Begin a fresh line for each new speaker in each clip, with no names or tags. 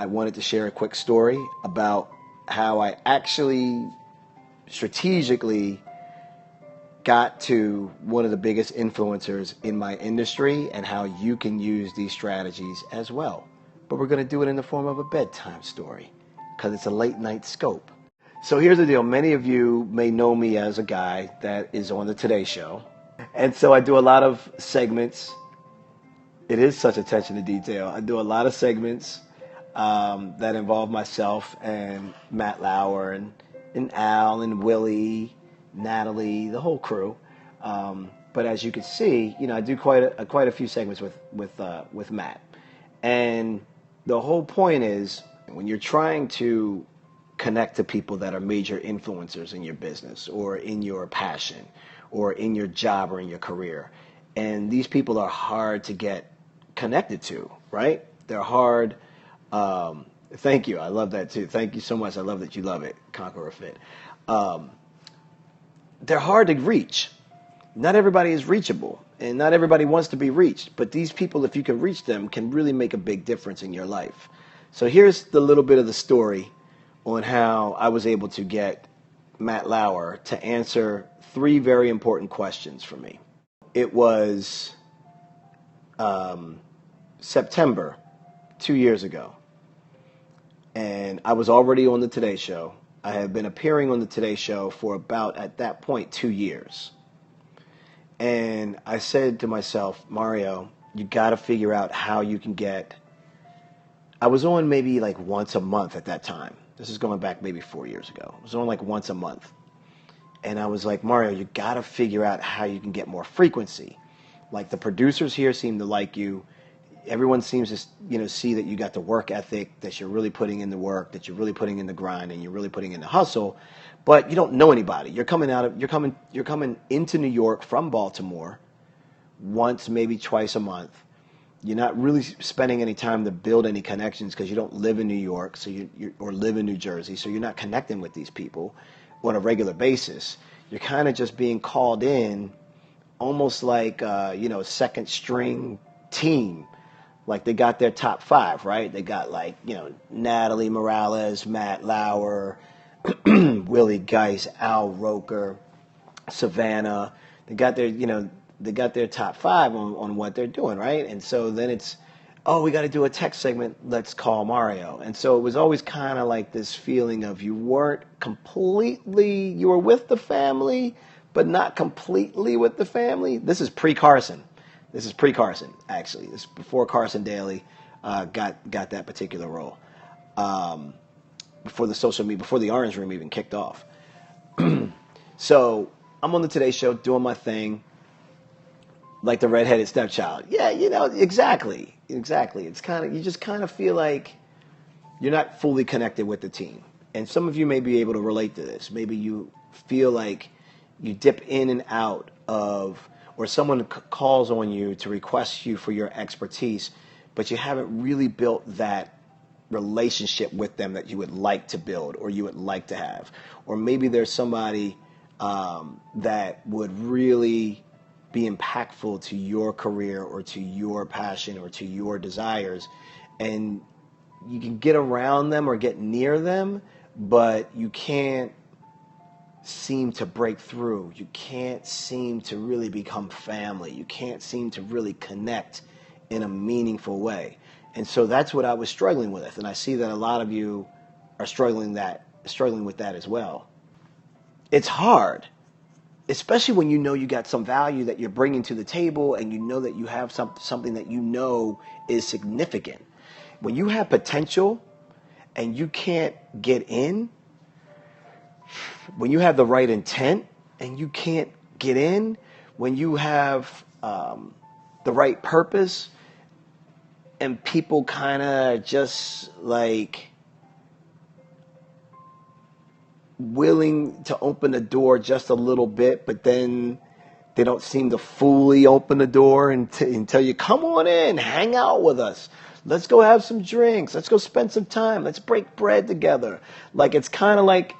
I wanted to share a quick story about how I actually strategically got to one of the biggest influencers in my industry and how you can use these strategies as well. But we're going to do it in the form of a bedtime story because it's a late night scope. So here's the deal. Many of you may know me as a guy that is on the Today Show. And so I do a lot of segments. It is such attention to detail. I do a lot of segments that involve myself and Matt Lauer and Al and Willie, Natalie, the whole crew. But as you can see, I do quite a few segments with Matt. And the whole point is when you're trying to connect to people that are major influencers in your business or in your passion or in your job or in your career, and these people are hard to get connected to, right? They're hard. Thank you. I love that too. Thank you so much. I love that you love it. Conqueror Fit. They're hard to reach. Not everybody is reachable, and not everybody wants to be reached. But these people, if you can reach them, can really make a big difference in your life. So here's the little bit of the story on how I was able to get Matt Lauer to answer 3 very important questions for me. It was September 2 years ago, and I was already on the Today Show. I had been appearing on the Today Show for about, at that point, 2 years. And I said to myself, Mario, you got to figure out how you can get. I was on maybe like once a month at that time. This is going back maybe 4 years ago. I was on like once a month. And I was like, Mario, you got to figure out how you can get more frequency. Like the producers here seem to like you. Everyone seems to, see that you got the work ethic, that you're really putting in the work, that you're really putting in the grind, and you're really putting in the hustle. But you don't know anybody. You're coming into New York from Baltimore once, maybe twice a month. You're not really spending any time to build any connections because you don't live in New York, or live in New Jersey, so you're not connecting with these people on a regular basis. You're kind of just being called in, almost like second string team. Like they got their top 5, right? They got like Natalie Morales, Matt Lauer, Willie Geist, Al Roker, Savannah. They got their top 5 on what they're doing, right? And so then it's, we got to do a tech segment. Let's call Mario. And so it was always kind of like this feeling of you were with the family, but not completely with the family. This is pre-Carson. Actually. This is before Carson Daly got that particular role. Before the social media, before the Orange Room even kicked off. So I'm on the Today Show doing my thing, like the redheaded stepchild. Yeah, exactly. It's you just kind of feel like you're not fully connected with the team. And some of you may be able to relate to this. Maybe you feel like you dip in and out of, or someone calls on you to request you for your expertise, but you haven't really built that relationship with them that you would like to build or you would like to have. Or maybe there's somebody that would really be impactful to your career or to your passion or to your desires, and you can get around them or get near them, but you can't seem to break through. You can't seem to really become family. You can't seem to really connect in a meaningful way. And so that's what I was struggling with, and I see that a lot of you are struggling with that as well. It's hard, especially when you got some value that you're bringing to the table, and that you have something that is significant. When you have potential and you can't get in, when you have the right intent and you can't get in, when you have the right purpose and people kind of just like willing to open the door just a little bit, but then they don't seem to fully open the door and tell you, come on in, hang out with us. Let's go have some drinks. Let's go spend some time. Let's break bread together. Like it's kind of like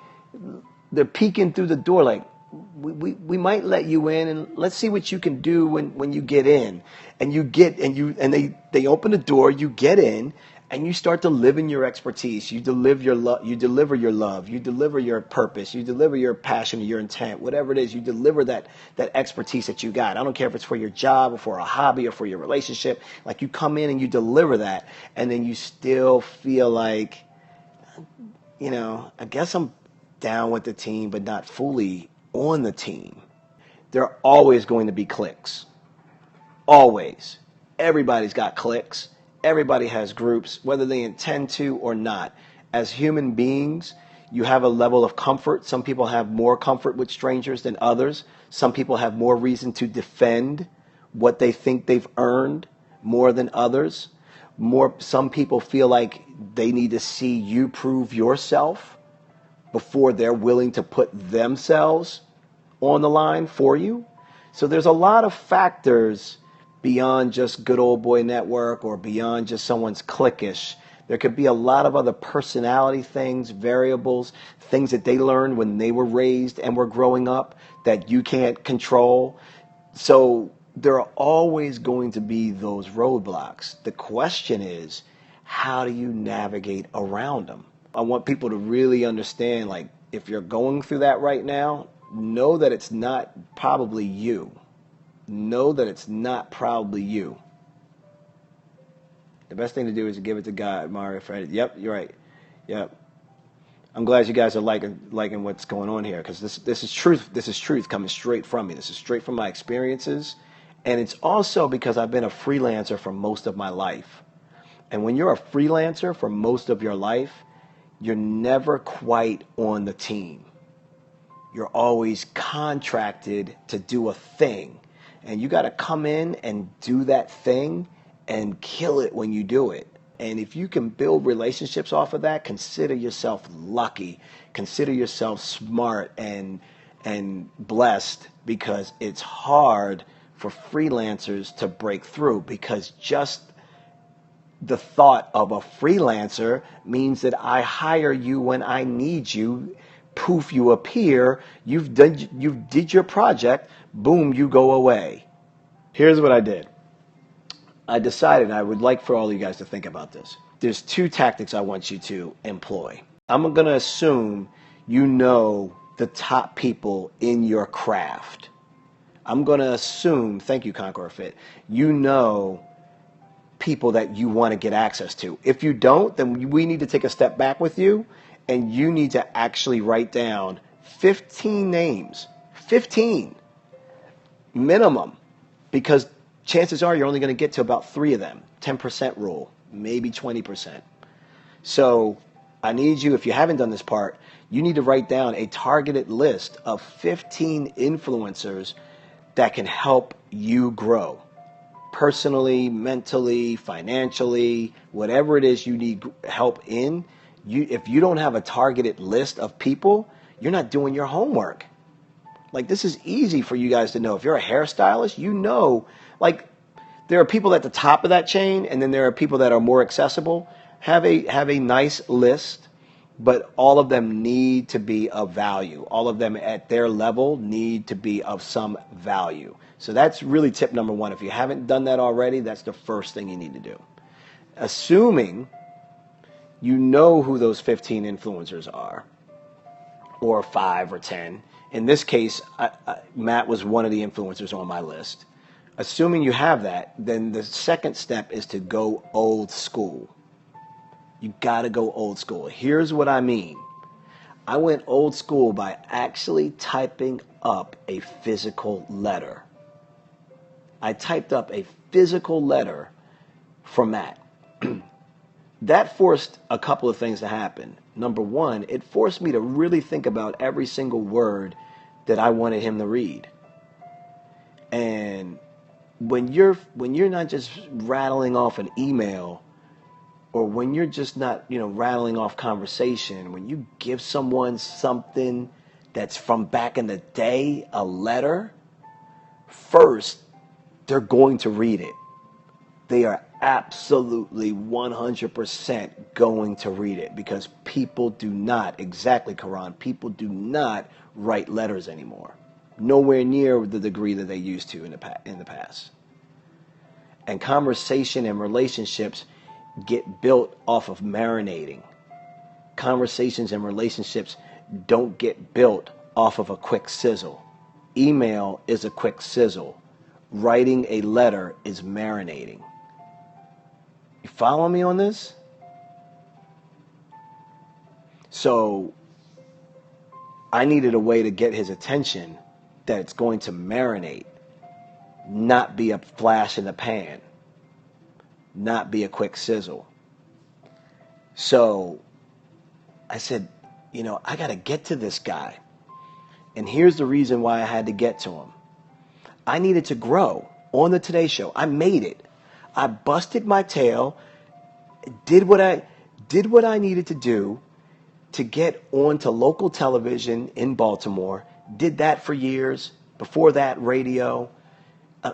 they're peeking through the door like, we might let you in and let's see what you can do when you get in. And they open the door, you get in, and you start to live in your expertise. You deliver your love. You deliver your love. You deliver your purpose. You deliver your passion, your intent, whatever it is. You deliver that expertise that you got. I don't care if it's for your job or for a hobby or for your relationship. Like, you come in and you deliver that, and then you still feel like, I guess I'm down with the team, but not fully on the team. There are always going to be cliques. Always. Everybody's got cliques. Everybody has groups, whether they intend to or not. As human beings, you have a level of comfort. Some people have more comfort with strangers than others. Some people have more reason to defend what they think they've earned more than others. Some people feel like they need to see you prove yourself before they're willing to put themselves on the line for you. So there's a lot of factors beyond just good old boy network or beyond just someone's cliquish. There could be a lot of other personality things, variables, things that they learned when they were raised and were growing up that you can't control. So there are always going to be those roadblocks. The question is, how do you navigate around them? I want people to really understand, like, if you're going through that right now, know that it's not probably you. Know that it's not probably you. The best thing to do is to give it to God, Mario, Fred. Yep, you're right. Yep. I'm glad you guys are liking what's going on here, because this is truth. This is truth coming straight from me. This is straight from my experiences. And it's also because I've been a freelancer for most of my life. And when you're a freelancer for most of your life, you're never quite on the team. You're always contracted to do a thing. And you got to come in and do that thing and kill it when you do it. And if you can build relationships off of that, consider yourself lucky. Consider yourself smart and blessed, because it's hard for freelancers to break through, because just the thought of a freelancer means that I hire you when I need you. Poof, you appear. You did your project. Boom, you go away. Here's what I did. I decided I would like for all of you guys to think about this. There's two tactics I want you to employ. I'm going to assume you know the top people in your craft. I'm going to assume, thank you, Conqueror Fit, you know people that you want to get access to. If you don't, then we need to take a step back with you, and you need to actually write down 15 names. 15 minimum, because chances are you're only going to get to about 3 of them. 10% rule, maybe 20%. So I need you, if you haven't done this part, you need to write down a targeted list of 15 influencers that can help you grow. Personally, mentally, financially, whatever it is you need help in, if you don't have a targeted list of people, you're not doing your homework. Like, this is easy for you guys to know. If you're a hairstylist, you know, like, there are people at the top of that chain, and then there are people that are more accessible. Have a nice list, but all of them need to be of value. All of them at their level need to be of some value. So that's really tip number one. If you haven't done that already, that's the first thing you need to do. Assuming you know who those 15 influencers are, or 5 or 10. In this case, Matt was one of the influencers on my list. Assuming you have that, then the second step is to go old school. You got to go old school. Here's what I mean. I went old school by actually typing up a physical letter. I typed up a physical letter for Matt. That forced a couple of things to happen. Number one, it forced me to really think about every single word that I wanted him to read. And when you're not just rattling off an email, or when you're just not, rattling off conversation, when you give someone something that's from back in the day, a letter, first, they're going to read it. They are absolutely 100% going to read it, because people do not, exactly, Karan, people do not write letters anymore. Nowhere near the degree that they used to in the past. And conversation and relationships get built off of marinating. Conversations and relationships don't get built off of a quick sizzle. Email is a quick sizzle. Writing a letter is marinating. You follow me on this? So I needed a way to get his attention that it's going to marinate, not be a flash in the pan, not be a quick sizzle. So I said, I got to get to this guy. And here's the reason why I had to get to him. I needed to grow on the Today Show. I made it. I busted my tail, did what I needed to do to get onto local television in Baltimore. Did that for years. Before that, radio.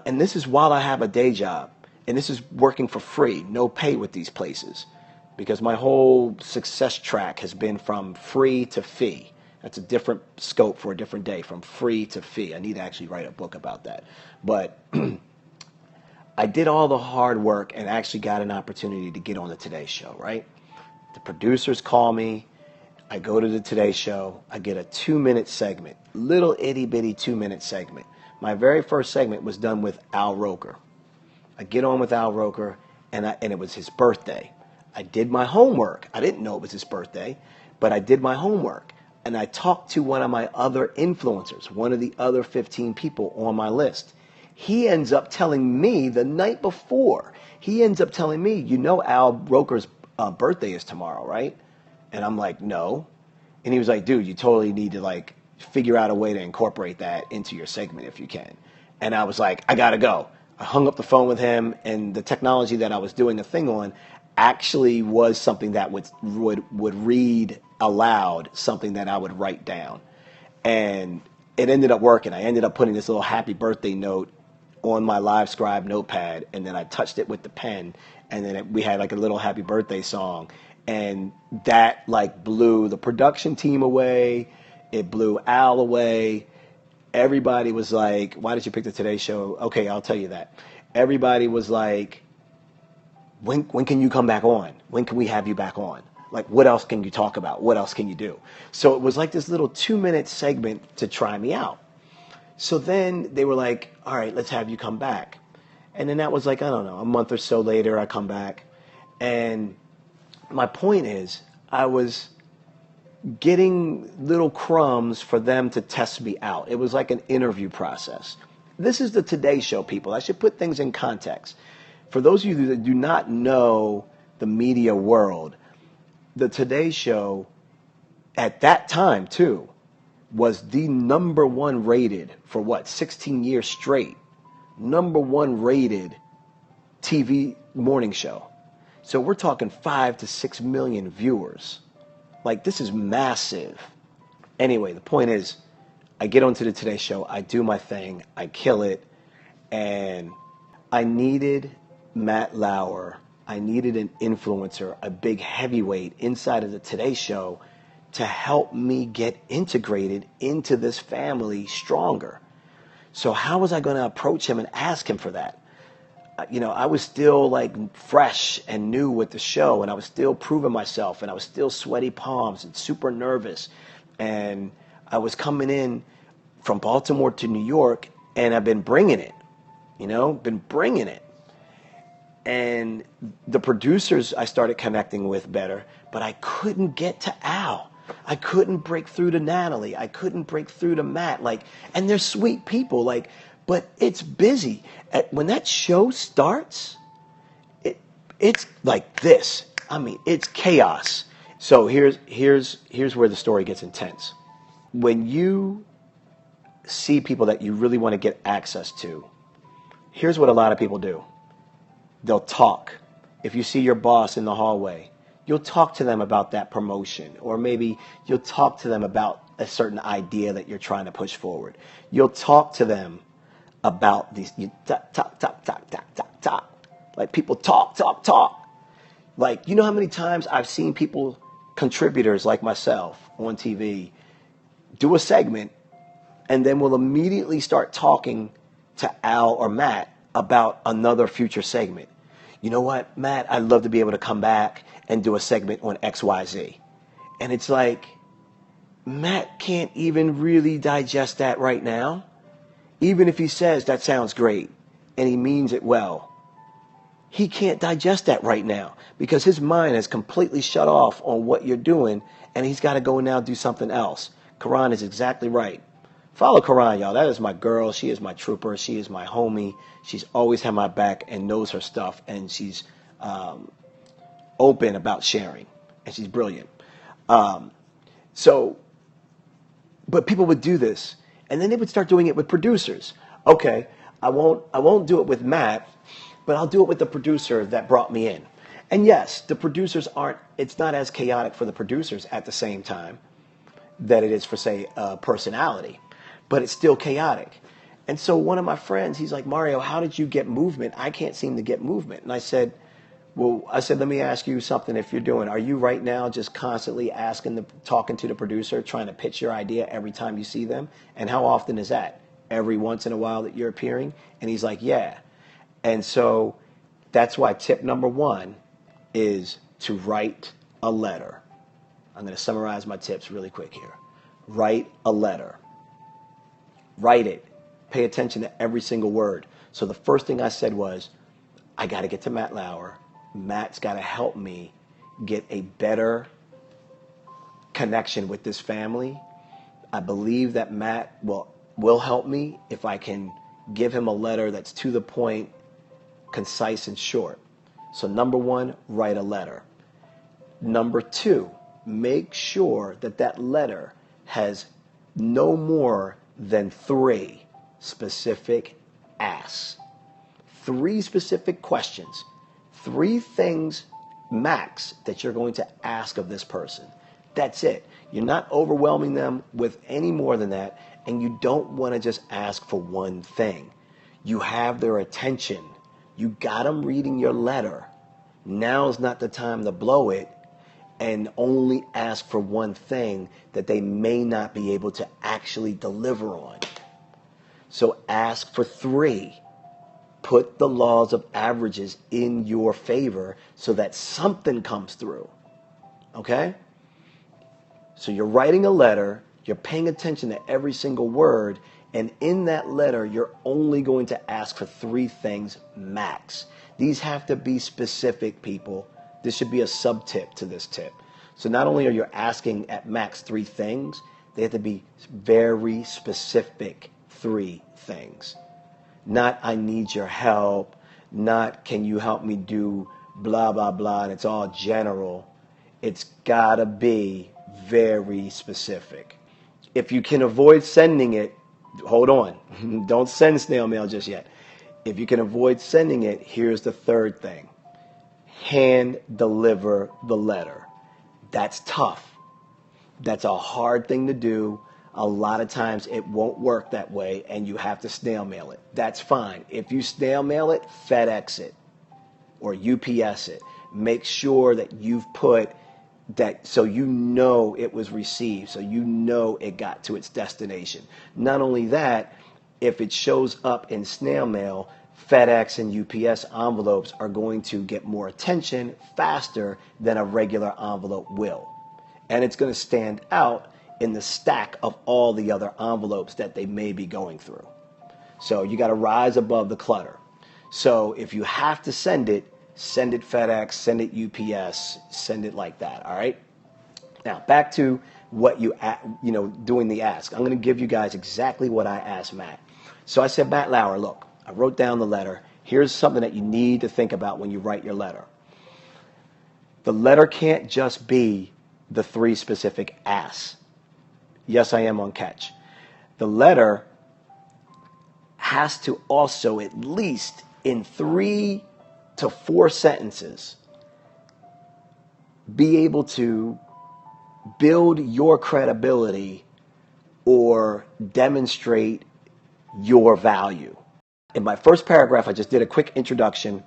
And this is while I have a day job. And this is working for free, no pay with these places. Because my whole success track has been from free to fee. That's a different scope for a different day, from free to fee. I need to actually write a book about that. But I did all the hard work and actually got an opportunity to get on the Today Show, right? The producers call me. I go to the Today Show. I get a 2-minute segment, little itty-bitty 2-minute segment. My very first segment was done with Al Roker. I get on with Al Roker, and it was his birthday. I did my homework. I didn't know it was his birthday, but I did my homework. And I talked to one of my other influencers, one of the other 15 people on my list. He ends up telling me the night before, Al Roker's birthday is tomorrow, right? And I'm like, no. And he was like, dude, you totally need to figure out a way to incorporate that into your segment if you can. And I was like, I gotta go. I hung up the phone with him, and the technology that I was doing the thing on actually was something that would read aloud something that I would write down. And it ended up working. I ended up putting this little happy birthday note on my LiveScribe notepad, and then I touched it with the pen, and then we had a little happy birthday song. And that blew the production team away. It blew Al away. Everybody was like, why did you pick the Today Show? Okay, I'll tell you that. Everybody was like, when can you come back on? When can we have you back on? What else can you talk about? What else can you do? So it was this little 2-minute segment to try me out. So then they were like, all right, let's have you come back. And then that was I don't know, a month or so later, I come back. And my point is, I was getting little crumbs for them to test me out. It was like an interview process. This is the Today Show, people. I should put things in context. For those of you that do not know the media world, the Today Show, at that time, too, was the #1 rated for 16 years straight. #1 rated TV morning show. So we're talking 5 to 6 million viewers. This is massive. Anyway, the point is, I get onto the Today Show, I do my thing, I kill it, and I needed Matt Lauer, I needed an influencer, a big heavyweight inside of the Today Show to help me get integrated into this family stronger. So how was I going to approach him and ask him for that? I was still fresh and new with the show, and I was still proving myself, and I was still sweaty palms and super nervous. And I was coming in from Baltimore to New York, and I've been bringing it, been bringing it. And the producers I started connecting with better, but I couldn't get to Al. I couldn't break through to Natalie. I couldn't break through to Matt. And they're sweet people, but it's busy. When that show starts, it's like this. I mean, it's chaos. So here's where the story gets intense. When you see people that you really want to get access to, here's what a lot of people do. They'll talk. If you see your boss in the hallway, you'll talk to them about that promotion, or maybe you'll talk to them about a certain idea that you're trying to push forward. You'll talk to them about these, you talk. People talk. You know how many times I've seen people, contributors like myself on TV, do a segment and then will immediately start talking to Al or Matt about another future segment. you know what, Matt, I'd love to be able to come back and do a segment on XYZ. And it's like, Matt can't even really digest that right now. Even if he says that sounds great and he means it well, he can't digest that right now because his mind is completely shut off on what you're doing, and he's got to go now do something else. Karan is exactly right. Follow Karan, y'all. That is my girl. She is my trooper. She is my homie. She's always had my back and knows her stuff, and she's open about sharing, and she's brilliant. So, but people would do this, and then they would start doing it with producers. Okay, I won't do it with Matt, but I'll do it with the producer that brought me in. And yes, the producers it's not as chaotic for the producers at the same time that it is for, say, a personality, but it's still chaotic. And so one of my friends, he's like, Mario, how did you get movement? I can't seem to get movement. And I said, let me ask you something. If you're doing, are you right now just constantly talking to the producer, trying to pitch your idea every time you see them? And how often is that? Every once in a while that you're appearing? And he's like, yeah. And so that's why tip number 1 is to write a letter. I'm going to summarize my tips really quick here. Write a letter. Write it. Pay attention to every single word. So the first thing I said was, I got to get to Matt Lauer. Matt's got to help me get a better connection with this family. I believe that Matt will help me if I can give him a letter that's to the point, concise and short. So number 1, write a letter. Number 2, make sure that letter has no more than 3 specific asks. 3 specific questions. 3 things max that you're going to ask of this person. That's it. You're not overwhelming them with any more than that, and you don't want to just ask for one thing. You have their attention. You got them reading your letter. Now's not the time to blow it and only ask for one thing that they may not be able to actually deliver on. So ask for 3. Put the laws of averages in your favor so that something comes through. Okay? So you're writing a letter, you're paying attention to every single word, and in that letter, you're only going to ask for 3 things max. These have to be specific, people. This should be a sub-tip to this tip. So not only are you asking at max 3 things, they have to be very specific 3 things. Not, I need your help. Not, can you help me do blah, blah, blah, and it's all general. It's got to be very specific. If you can avoid sending it, hold on. Don't send snail mail just yet. If you can avoid sending it, here's the 3rd thing. Hand deliver the letter. That's tough. That's a hard thing to do. A lot of times it won't work that way, and you have to snail mail it. That's fine. If you snail mail it, FedEx it or UPS it. Make sure that you've put that so you know it was received, so you know it got to its destination. Not only that, if it shows up in snail mail, FedEx and UPS envelopes are going to get more attention faster than a regular envelope will. And it's going to stand out in the stack of all the other envelopes that they may be going through. So you got to rise above the clutter. So if you have to send it FedEx, send it UPS, send it like that, all right? Now, back to what doing the ask. I'm going to give you guys exactly what I asked Matt. So I said, Matt Lauer, look, I wrote down the letter. Here's something that you need to think about when you write your letter. The letter can't just be the 3 specific asks. Yes, I am on catch. The letter has to also, at least in 3 to 4 sentences, be able to build your credibility or demonstrate your value. In my first paragraph, I just did a quick introduction,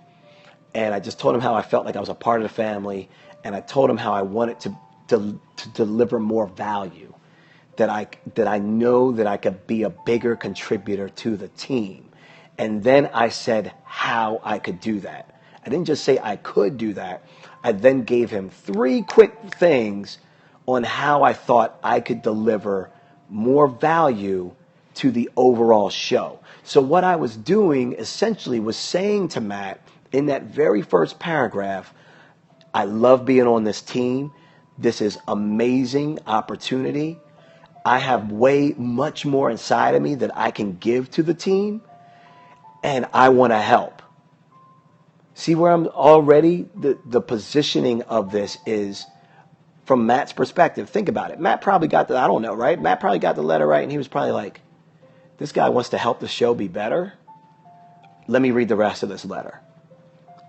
and I just told him how I felt like I was a part of the family, and I told him how I wanted to deliver more value, that I know that I could be a bigger contributor to the team. And then I said how I could do that. I didn't just say I could do that. I then gave him 3 quick things on how I thought I could deliver more value to the overall show. So what I was doing essentially was saying to Matt in that very first paragraph, I love being on this team. This is amazing opportunity. I have way much more inside of me that I can give to the team, and I want to help. See where I'm already, the positioning of this is from Matt's perspective. Think about it. Matt probably got I don't know, right? Matt probably got the letter right, and he was probably like, this guy wants to help the show be better. Let me read the rest of this letter.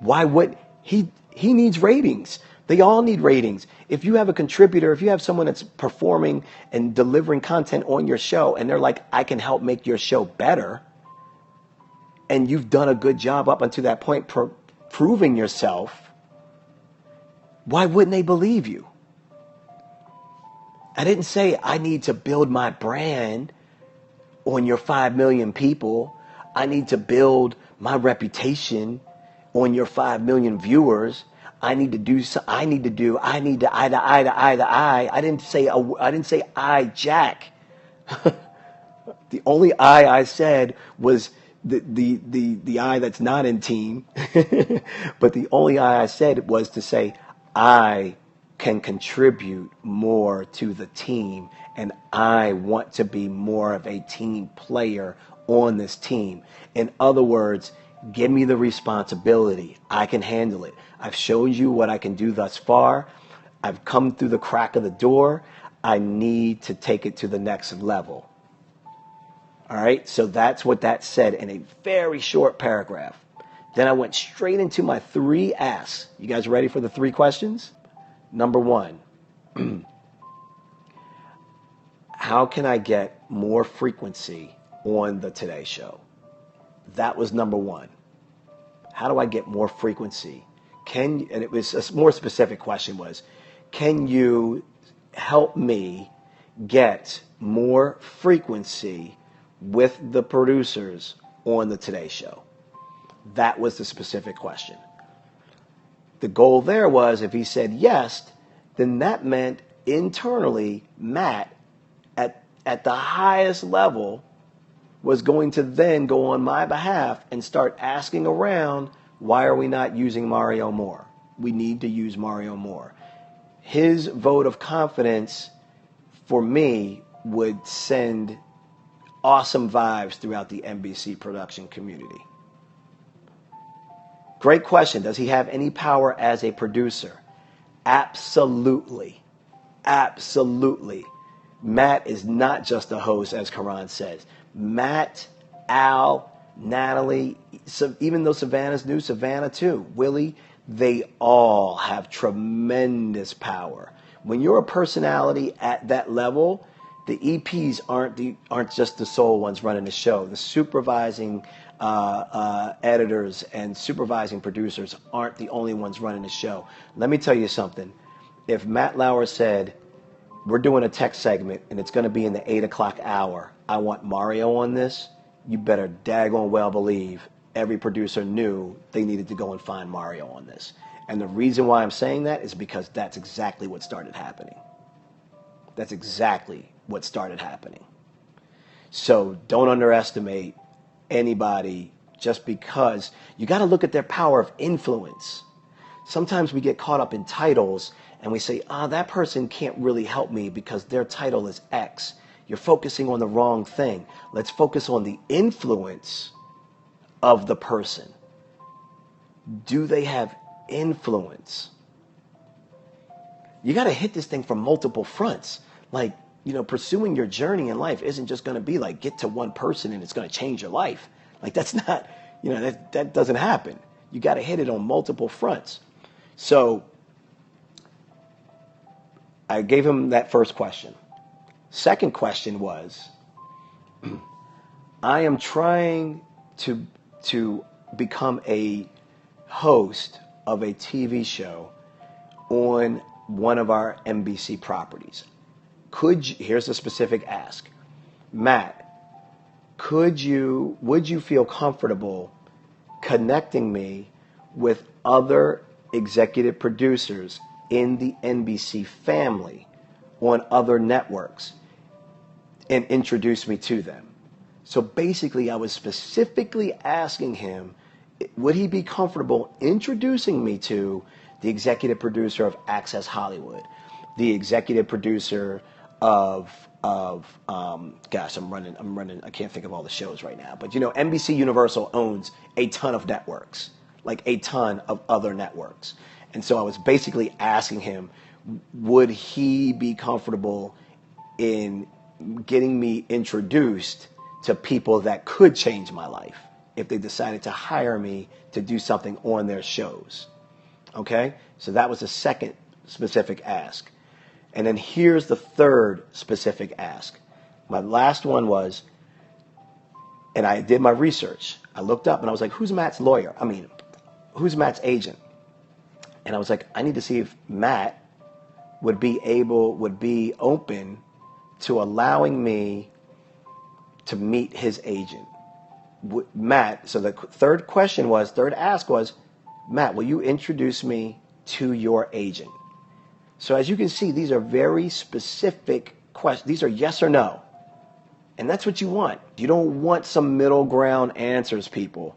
Why would he needs ratings. They all need ratings. If you have a contributor, if you have someone that's performing and delivering content on your show, and they're like, I can help make your show better, and you've done a good job up until that point proving yourself, why wouldn't they believe you? I didn't say I need to build my brand on your 5 million people. I need to build my reputation on your 5 million viewers. I need to I need I didn't say I Jack. The only I said was the I that's not in team. But the only I said was to say I can contribute more to the team, and I want to be more of a team player on this team. In other words, give me the responsibility. I can handle it. I've showed you what I can do thus far. I've come through the crack of the door. I need to take it to the next level. All right, so that's what that said in a very short paragraph. Then I went straight into my 3 asks. You guys ready for the 3 questions? Number 1, how can I get more frequency on the Today Show? That was number 1. How do I get more frequency? And it was a more specific question was, can you help me get more frequency with the producers on the Today Show? That was the specific question. The goal there was, if he said yes, then that meant internally Matt at the highest level was going to then go on my behalf and start asking around, why are we not using Mario more? We need to use Mario more. His vote of confidence for me would send awesome vibes throughout the NBC production community. Great question. Does he have any power as a producer? Absolutely. Absolutely. Matt is not just a host, as Karan says. Matt, Al, Natalie, even though Savannah's new, Savannah too, Willie, they all have tremendous power. When you're a personality at that level, the EPs aren't just the sole ones running the show. The supervising editors and supervising producers aren't the only ones running the show. Let me tell you something. If Matt Lauer said, we're doing a tech segment and it's going to be in the 8 o'clock hour, I want Mario on this, you better daggone well believe every producer knew they needed to go and find Mario on this. And the reason why I'm saying that is because that's exactly what started happening. That's exactly what started happening. So don't underestimate anybody just because. You got to look at their power of influence. Sometimes we get caught up in titles and we say, that person can't really help me because their title is X. You're focusing on the wrong thing. Let's focus on the influence of the person. Do they have influence? You got to hit this thing from multiple fronts. Like, pursuing your journey in life isn't just going to be like get to one person and it's going to change your life. Like, that's not, that doesn't happen. You got to hit it on multiple fronts. So I gave him that first question. Second question was, I am trying to become a host of a TV show on one of our NBC properties. Here's a specific ask. Matt, would you feel comfortable connecting me with other executive producers in the NBC family on other networks and introduce me to them. So basically, I was specifically asking him, would he be comfortable introducing me to the executive producer of Access Hollywood, the executive producer of gosh, I'm running. I can't think of all the shows right now, but NBC Universal owns a ton of networks, like a ton of other networks, and so I was basically asking him, would he be comfortable in getting me introduced to people that could change my life if they decided to hire me to do something on their shows. Okay? So that was the second specific ask. And then here's the third specific ask. My last one was, and I did my research. I looked up and I was like, who's Matt's lawyer? Who's Matt's agent? And I was like, I need to see if Matt would be open to allowing me to meet his agent. Matt, so the third ask was, Matt, will you introduce me to your agent? So as you can see, these are very specific questions. These are yes or no. And that's what you want. You don't want some middle ground answers, people,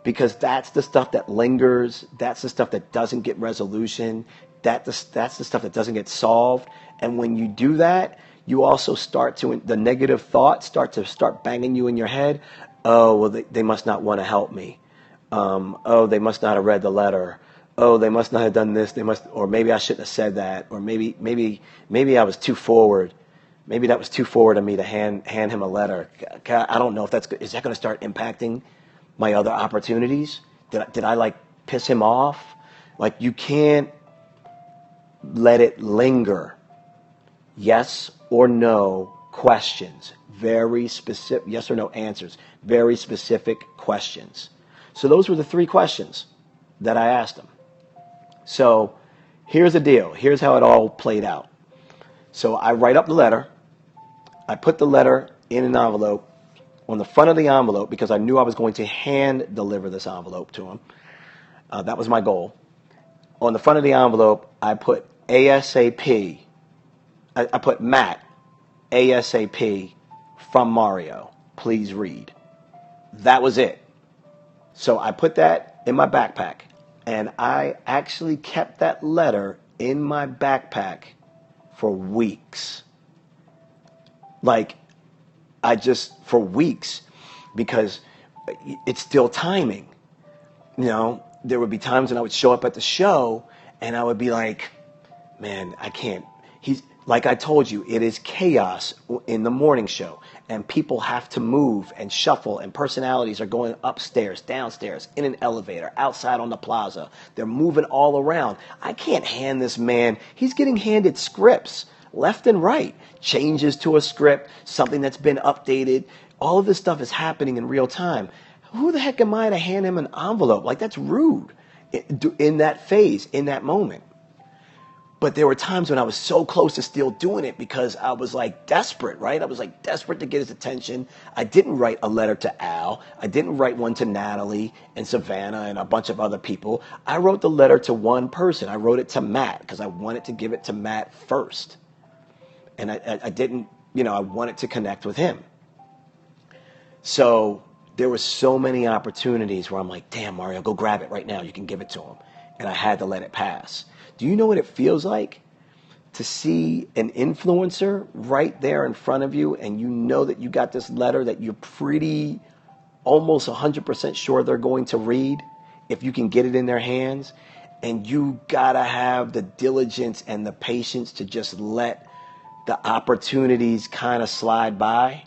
because that's the stuff that lingers. That's the stuff that doesn't get resolution. That's the stuff that doesn't get solved. And when you do that, you also the negative thoughts start banging you in your head. Oh, well, they must not want to help me. Oh, they must not have read the letter. Oh, they must not have done this. Or maybe I shouldn't have said that. Or maybe I was too forward. Maybe that was too forward of me to hand him a letter. I don't know if is that going to start impacting my other opportunities? Did I like piss him off? Like, you can't let it linger. Yes or no questions. Very specific, yes or no answers. Very specific questions. So those were the three questions that I asked him. So here's the deal. Here's how it all played out. So I write up the letter. I put the letter in an envelope on the front of the envelope because I knew I was going to hand deliver this envelope to him. That was my goal. On the front of the envelope, I put ASAP. I put Matt, ASAP, from Mario. Please read. That was it. So I put that in my backpack. And I actually kept that letter in my backpack for weeks. For weeks, because it's still timing. There would be times when I would show up at the show and I would be like, man, I can't. Like I told you, it is chaos in the morning show, and people have to move and shuffle, and personalities are going upstairs, downstairs, in an elevator, outside on the plaza. They're moving all around. I can't hand this man. He's getting handed scripts left and right, changes to a script, something that's been updated. All of this stuff is happening in real time. Who the heck am I to hand him an envelope? Like, that's rude in that phase, in that moment. But there were times when I was so close to still doing it because I was like desperate, right? I was like desperate to get his attention. I didn't write a letter to Al. I didn't write one to Natalie and Savannah and a bunch of other people. I wrote the letter to one person. I wrote it to Matt because I wanted to give it to Matt first. And I didn't, I wanted to connect with him. So there were so many opportunities where I'm like, damn, Mario, go grab it right now. You can give it to him. And I had to let it pass. Do you know what it feels like to see an influencer right there in front of you, and you know that you got this letter that you're pretty almost 100% sure they're going to read if you can get it in their hands, and you gotta have the diligence and the patience to just let the opportunities kind of slide by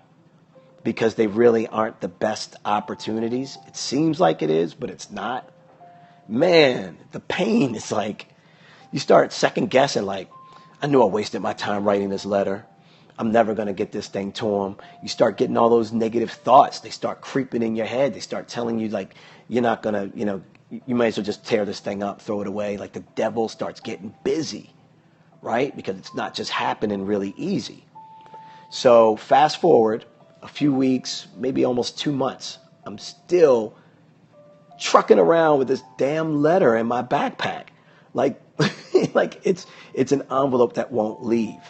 because they really aren't the best opportunities. It seems like it is, but it's not. Man, the pain is like, you start second guessing, like, I knew I wasted my time writing this letter. I'm never going to get this thing to him. You start getting all those negative thoughts. They start creeping in your head. They start telling you, like, you're not going to, you might as well just tear this thing up, throw it away. Like, the devil starts getting busy, right? Because it's not just happening really easy. So fast forward a few weeks, maybe almost 2 months. I'm still trucking around with this damn letter in my backpack. Like, like it's an envelope that won't leave.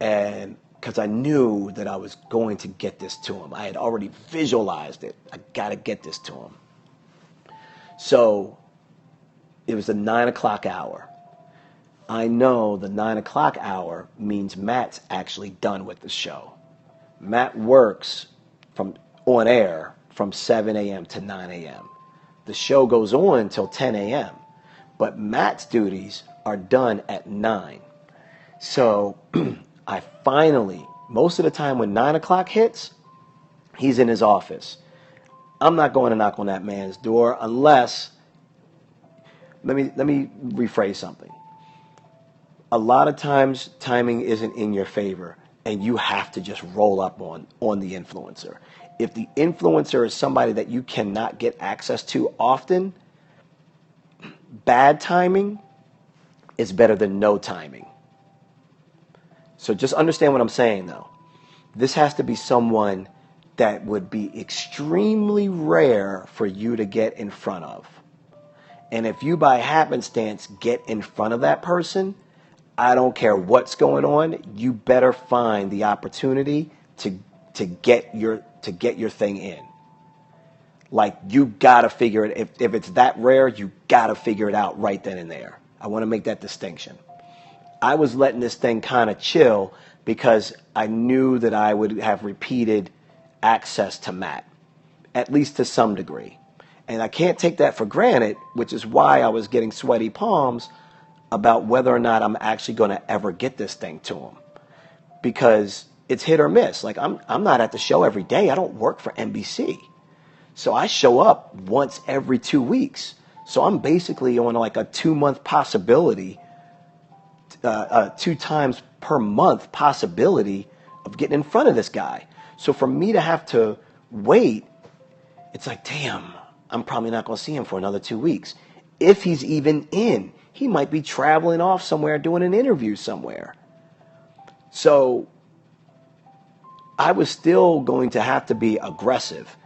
And because I knew that I was going to get this to him. I had already visualized it. I got to get this to him. So it was the 9 o'clock hour. I know the 9 o'clock hour means Matt's actually done with the show. Matt works on air from 7 a.m. to 9 a.m. The show goes on until 10 a.m. But Matt's duties are done at 9. So I finally, most of the time when 9 o'clock hits, he's in his office. I'm not going to knock on that man's door unless, let me rephrase something. A lot of times timing isn't in your favor and you have to just roll up on the influencer. If the influencer is somebody that you cannot get access to often, bad timing is better than no timing. So just understand what I'm saying though. This has to be someone that would be extremely rare for you to get in front of. And if you by happenstance get in front of that person, I don't care what's going on, you better find the opportunity to get your thing in. Like, you gotta figure it. If it's that rare, you gotta figure it out right then and there. I want to make that distinction. I was letting this thing kind of chill because I knew that I would have repeated access to Matt, at least to some degree. And I can't take that for granted, which is why I was getting sweaty palms about whether or not I'm actually going to ever get this thing to him. Because it's hit or miss. Like, I'm not at the show every day. I don't work for NBC. So I show up once every 2 weeks. So I'm basically on like a 2-month possibility, 2 times per month possibility of getting in front of this guy. So for me to have to wait, it's like, damn, I'm probably not going to see him for another 2 weeks. If he's even in, he might be traveling off somewhere doing an interview somewhere. So I was still going to have to be aggressive,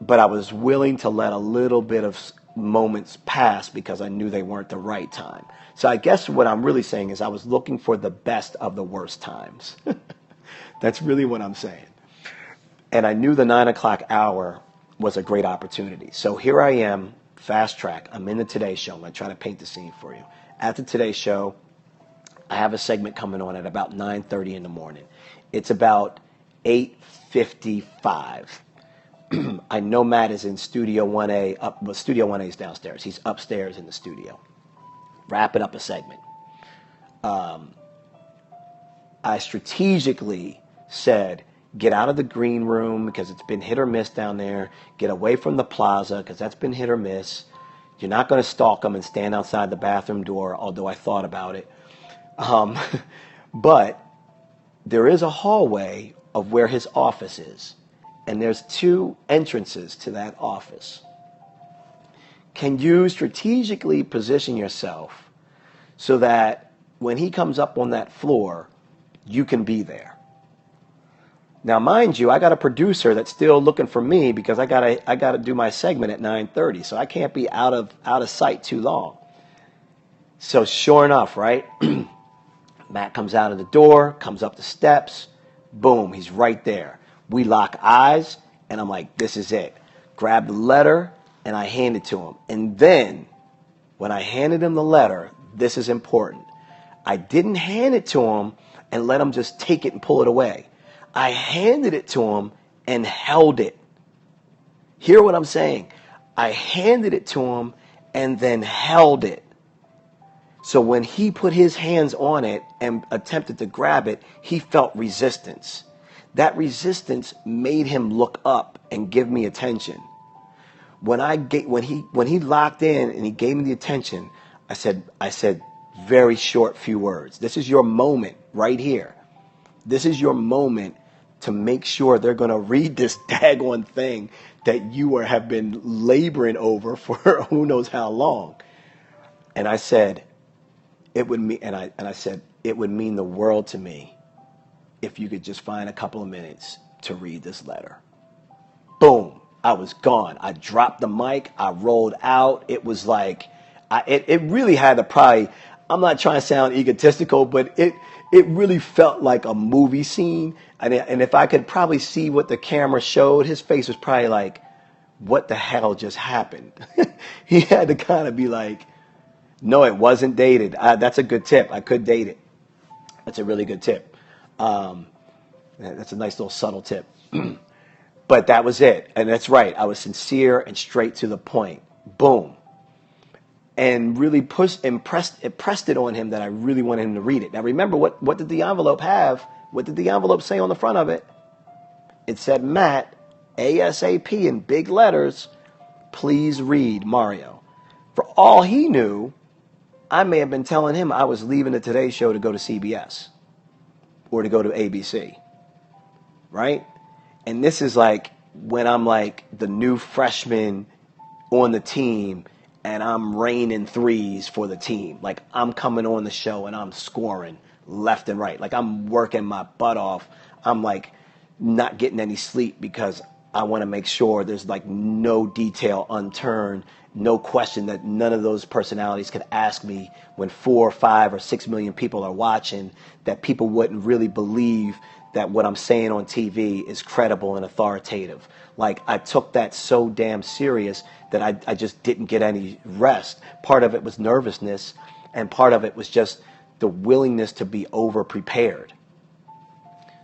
but I was willing to let a little bit of moments pass because I knew they weren't the right time. So I guess what I'm really saying is I was looking for the best of the worst times. That's really what I'm saying. And I knew the 9 o'clock hour was a great opportunity. So here I am, fast track. I'm in the Today Show. I'm going to try to paint the scene for you. At the Today Show, I have a segment coming on at about 9:30 in the morning. It's about 8:55. I know Matt is in Studio 1A. Studio 1A is downstairs. He's upstairs in the studio, wrapping up a segment. I strategically said, get out of the green room because it's been hit or miss down there. Get away from the plaza because that's been hit or miss. You're not going to stalk them and stand outside the bathroom door, although I thought about it. But there is a hallway of where his office is. And there's 2 entrances to that office. Can you strategically position yourself so that when he comes up on that floor, you can be there? Now, mind you, I got a producer that's still looking for me because I gotta do my segment at 9:30, so I can't be out of sight too long. So sure enough, right? Matt comes out of the door, comes up the steps, boom, he's right there. We lock eyes, and I'm like, this is it. Grab the letter, and I hand it to him. And then, when I handed him the letter, this is important. I didn't hand it to him and let him just take it and pull it away. I handed it to him and held it. Hear what I'm saying? I handed it to him and then held it. So when he put his hands on it and attempted to grab it, he felt resistance. That resistance made him look up and give me attention. When he locked in and he gave me the attention, I said very short few words. This is your moment right here. This is your moment to make sure they're going to read this daggone thing that you have been laboring over for who knows how long. And I said, it would mean, and I said, it would mean the world to me if you could just find a couple of minutes to read this letter. Boom. I was gone. I dropped the mic. I rolled out. It was like, it really had to probably, I'm not trying to sound egotistical, but it really felt like a movie scene. And if I could probably see what the camera showed, his face was probably like, what the hell just happened? He had to kind of be like, no, it wasn't dated. That's a good tip. I could date it. That's a really good tip. That's a nice little subtle tip. But that was it. And that's right. I was sincere and straight to the point. Boom. And really impressed it on him that I really wanted him to read it. Now remember, what did the envelope have? What did the envelope say on the front of it? It said, Matt, ASAP in big letters, please read Mario. For all he knew, I may have been telling him I was leaving the Today Show to go to CBS or to go to ABC. Right? And this is like when I'm like the new freshman on the team and I'm raining threes for the team. Like I'm coming on the show and I'm scoring left and right. Like I'm working my butt off. I'm like not getting any sleep because I want to make sure there's like no detail unturned, no question that none of those personalities could ask me when 4 or 5 or 6 million people are watching, that people wouldn't really believe that what I'm saying on TV is credible and authoritative. Like I took that so damn serious that I just didn't get any rest. Part of it was nervousness, and part of it was just the willingness to be over prepared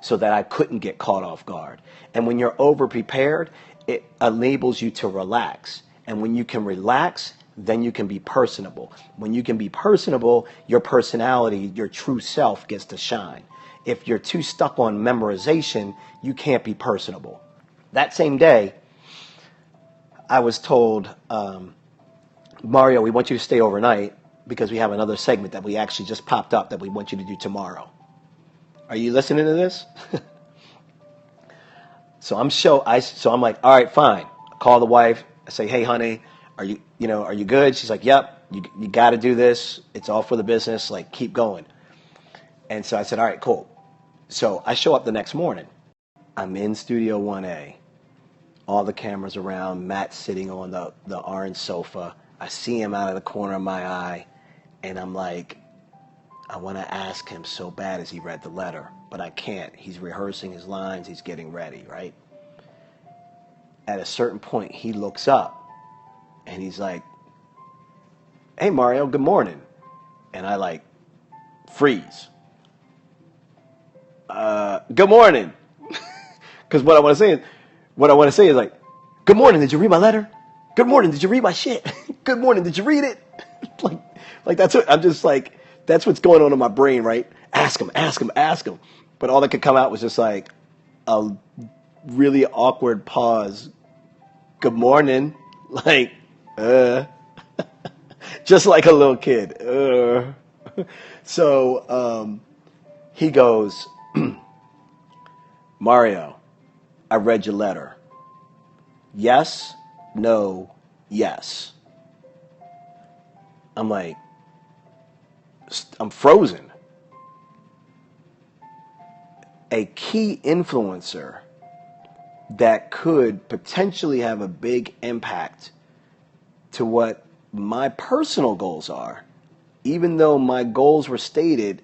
so that I couldn't get caught off guard. And when you're over prepared, it enables you to relax. And when you can relax, then you can be personable. When you can be personable, your personality, your true self gets to shine. If you're too stuck on memorization, you can't be personable. That same day, I was told, Mario, we want you to stay overnight because we have another segment that we actually just popped up that we want you to do tomorrow. Are you listening to this? So I'm like, all right, fine. I call the wife. I say, hey, honey, are you good? She's like, yep, you got to do this. It's all for the business. Like, keep going. And so I said, all right, cool. So I show up the next morning. I'm in Studio 1A. All the cameras around. Matt sitting on the orange sofa. I see him out of the corner of my eye. And I'm like, I want to ask him so bad as he read the letter. But I can't. He's rehearsing his lines. He's getting ready, right? At a certain point, he looks up. And he's like, hey, Mario, good morning. And I like freeze. Good morning. Because what I want to say is like, good morning, did you read my letter? Good morning, did you read my shit? Good morning, did you read it? like that's what I'm just like, that's what's going on in my brain, right? Ask him. But all that could come out was just like a really awkward pause. Good morning. Like, just like a little kid. So he goes, Mario, I read your letter. Yes, no, yes. I'm like, I'm frozen. A key influencer that could potentially have a big impact to what my personal goals are, even though my goals were stated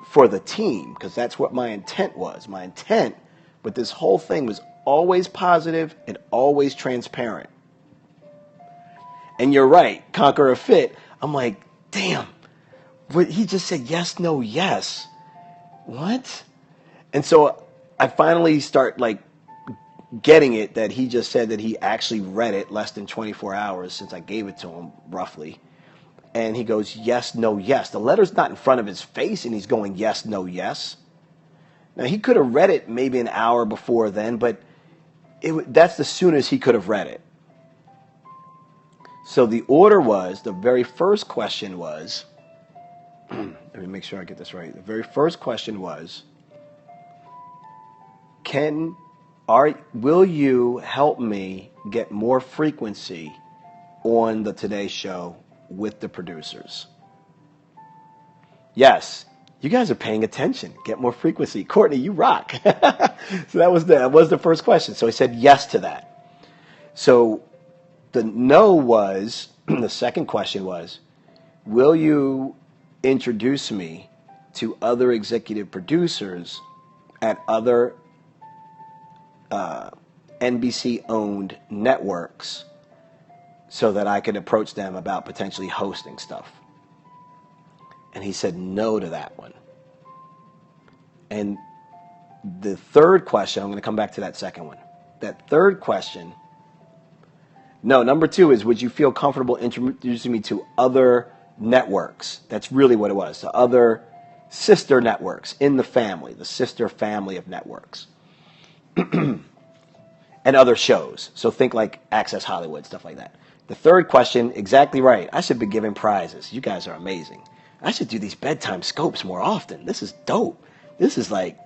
for the team, because that's what my intent was. My intent with this whole thing was always positive and always transparent. And you're right, conquer or fit. I'm like, damn, what, he just said yes, no, yes. What? And so I finally start like getting it that he just said that he actually read it less than 24 hours since I gave it to him, roughly. And he goes, yes, no, yes. The letter's not in front of his face, and he's going, yes, no, yes. Now, he could have read it maybe an hour before then, but that's the soonest he could have read it. So the order was, the very first question was, let me make sure I get this right. The very first question was, will you help me get more frequency on the Today Show with the producers? Yes, you guys are paying attention. Get more frequency. Courtney, you rock. So that was the first question. So he said yes to that. So the no was, the second question was, will you introduce me to other executive producers at other NBC-owned networks so that I could approach them about potentially hosting stuff? And he said no to that one. And the third question, I'm going to come back to that second one. That third question, no, number two is, would you feel comfortable introducing me to other networks? That's really what it was, to other sister networks in the family, the sister family of networks. And other shows. So think like Access Hollywood, stuff like that. The third question, exactly right. I should be giving prizes. You guys are amazing. I should do these bedtime scopes more often. This is dope. This is like,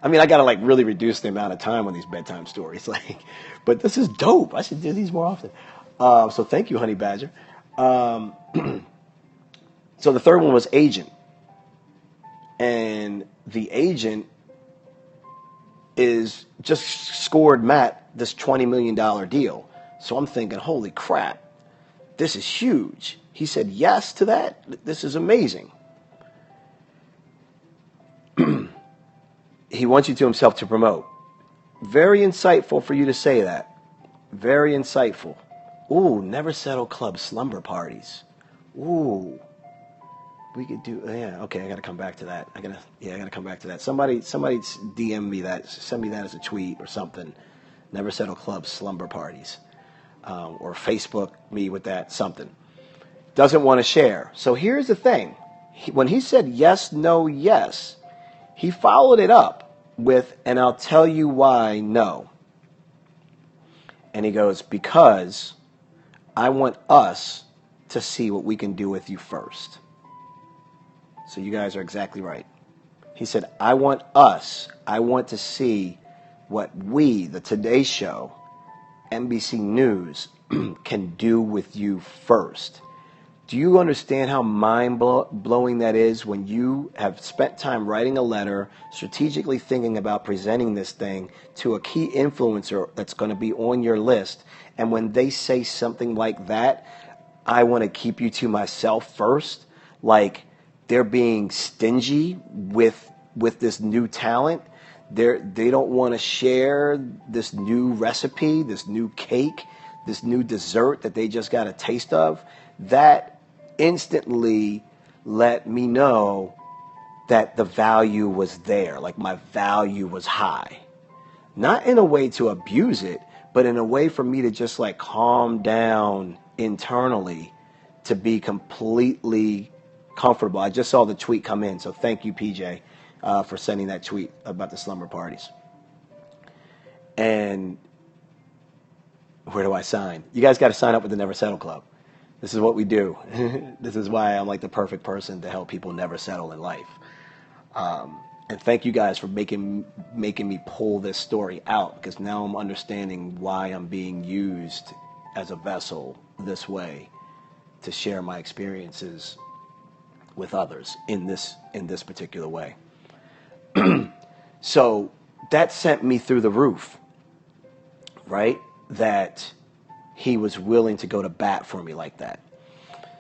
I mean, I got to like really reduce the amount of time on these bedtime stories. Like, but this is dope. I should do these more often. So thank you, Honey Badger. So the third one was agent. And the agent is just scored Matt this $20 million deal. So I'm thinking, holy crap, this is huge. He said yes to that. This is amazing. He wants you to himself to promote. Very insightful for you to say that. Very insightful. Ooh, Never Settle Club slumber parties. Ooh. We could do, yeah, okay, I got to come back to that. I got to come back to that. Somebody DM me that, send me that as a tweet or something. Never Settle Club slumber parties. Or Facebook me with that, something. Doesn't want to share. So here's the thing. When he said yes, no, yes, he followed it up with, and I'll tell you why no. And he goes, because I want us to see what we can do with you first. So you guys are exactly right. He said, I want to see what we, the Today Show, NBC News, can do with you first. Do you understand how mind-blowing that is when you have spent time writing a letter, strategically thinking about presenting this thing to a key influencer that's going to be on your list, and when they say something like that, I want to keep you to myself first, like they're being stingy with this new talent. They don't want to share this new recipe, this new cake, this new dessert that they just got a taste of. That instantly let me know that the value was there, like my value was high. Not in a way to abuse it, but in a way for me to just like calm down internally to be completely comfortable. I just saw the tweet come in, so thank you, PJ, for sending that tweet about the slumber parties. And where do I sign? You guys got to sign up with the Never Settle Club. This is what we do. This is why I'm like the perfect person to help people never settle in life. And thank you guys for making me pull this story out, because now I'm understanding why I'm being used as a vessel this way to share my experiences with others in this particular way. So that sent me through the roof, right? That he was willing to go to bat for me like that.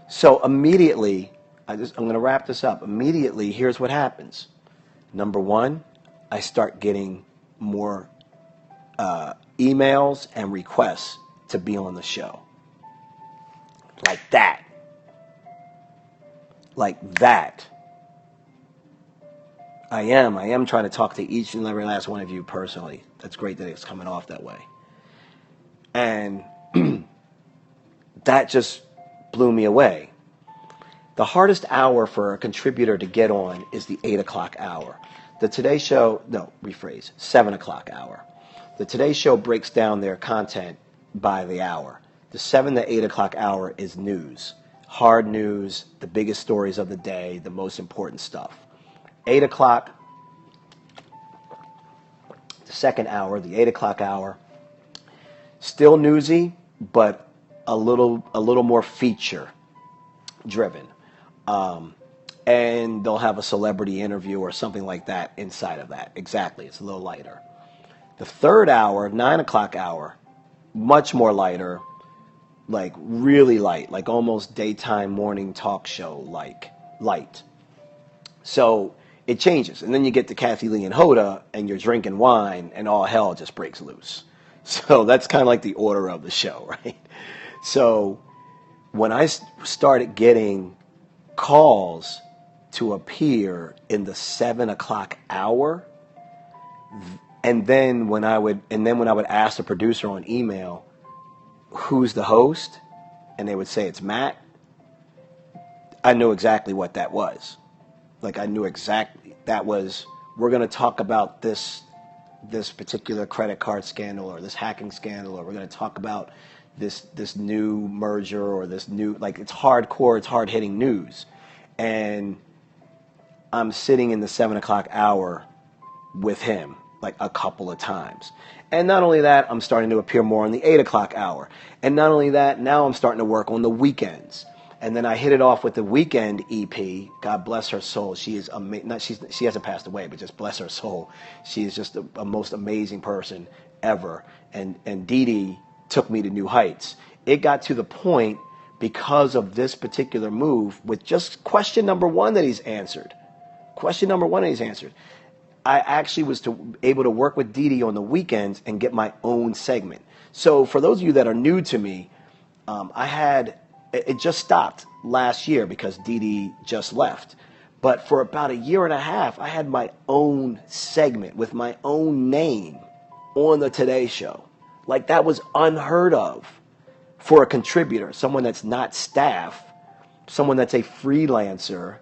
So immediately, I'm going to wrap this up. Immediately, here's what happens. Number one, I start getting more emails and requests to be on the show. Like that. Like that. I am trying to talk to each and every last one of you personally. That's great that it's coming off that way. And that just blew me away. The hardest hour for a contributor to get on is the 8 o'clock hour. The Today Show, 7 o'clock hour. The Today Show breaks down their content by the hour. The 7 to 8 o'clock hour is news. Hard news, the biggest stories of the day, the most important stuff. 8 o'clock, the second hour, the 8 o'clock hour, still newsy, but a little more feature driven. And they'll have a celebrity interview or something like that inside of that. Exactly. It's a little lighter. The third hour, 9 o'clock hour, much more lighter, like really light, like almost daytime morning talk show like light. So it changes, and then you get to Kathy Lee and Hoda, and you're drinking wine, and all hell just breaks loose. So that's kind of like the order of the show, right? So when I started getting calls to appear in the 7 o'clock hour, and then when I would ask the producer on email, who's the host, and they would say it's Matt, I knew exactly what that was. Like, I knew exactly that was, we're going to talk about this particular credit card scandal or this hacking scandal, or we're going to talk about this new merger or this new, like, it's hardcore, it's hard hitting news. And I'm sitting in the 7 o'clock hour with him like a couple of times. And not only that, I'm starting to appear more on the 8 o'clock hour. And not only that, now I'm starting to work on the weekends. And then I hit it off with the Weekend EP. God bless her soul. She is she hasn't passed away, but just bless her soul. She is just a most amazing person ever. And Dee Dee took me to new heights. It got to the point, because of this particular move, with just question number one that he's answered. I actually was able to work with Dee Dee on the weekends and get my own segment. So for those of you that are new to me, it just stopped last year because Dee Dee just left. But for about a year and a half, I had my own segment with my own name on the Today Show. Like, that was unheard of for a contributor, someone that's not staff, someone that's a freelancer,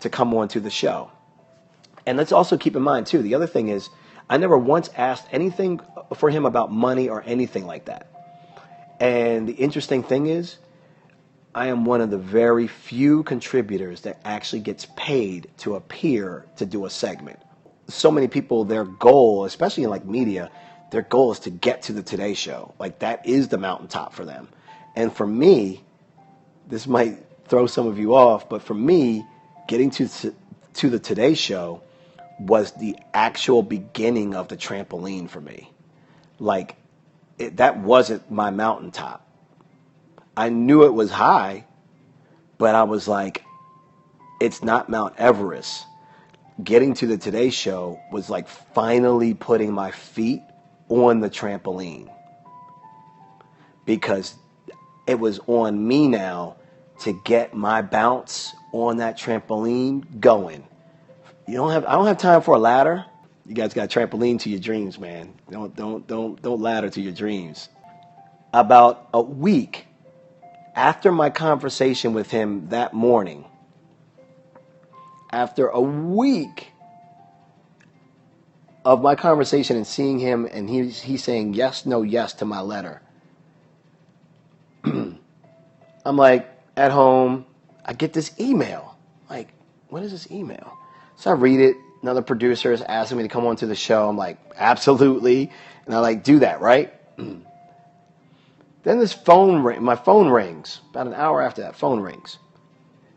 to come onto the show. And let's also keep in mind, too, the other thing is, I never once asked anything for him about money or anything like that. And the interesting thing is, I am one of the very few contributors that actually gets paid to appear to do a segment. So many people, their goal, especially in like media, their goal is to get to the Today Show. Like, that is the mountaintop for them. And for me, this might throw some of you off, but for me, getting to the Today Show was the actual beginning of the trampoline for me. Like, that wasn't my mountaintop. I knew it was high, but I was like, it's not Mount Everest. Getting to the Today Show was like finally putting my feet on the trampoline, because it was on me now to get my bounce on that trampoline going. I don't have time for a ladder. You guys got a trampoline to your dreams, man. Don't ladder to your dreams. About a week after my conversation with him that morning, after a week of my conversation and seeing him, and he's saying yes, no, yes to my letter, I'm like, at home, I get this email. Like, what is this email? So I read it. Another producer is asking me to come on to the show. I'm like, absolutely. And I like, do that, right? Then my phone rings. About an hour after that, phone rings.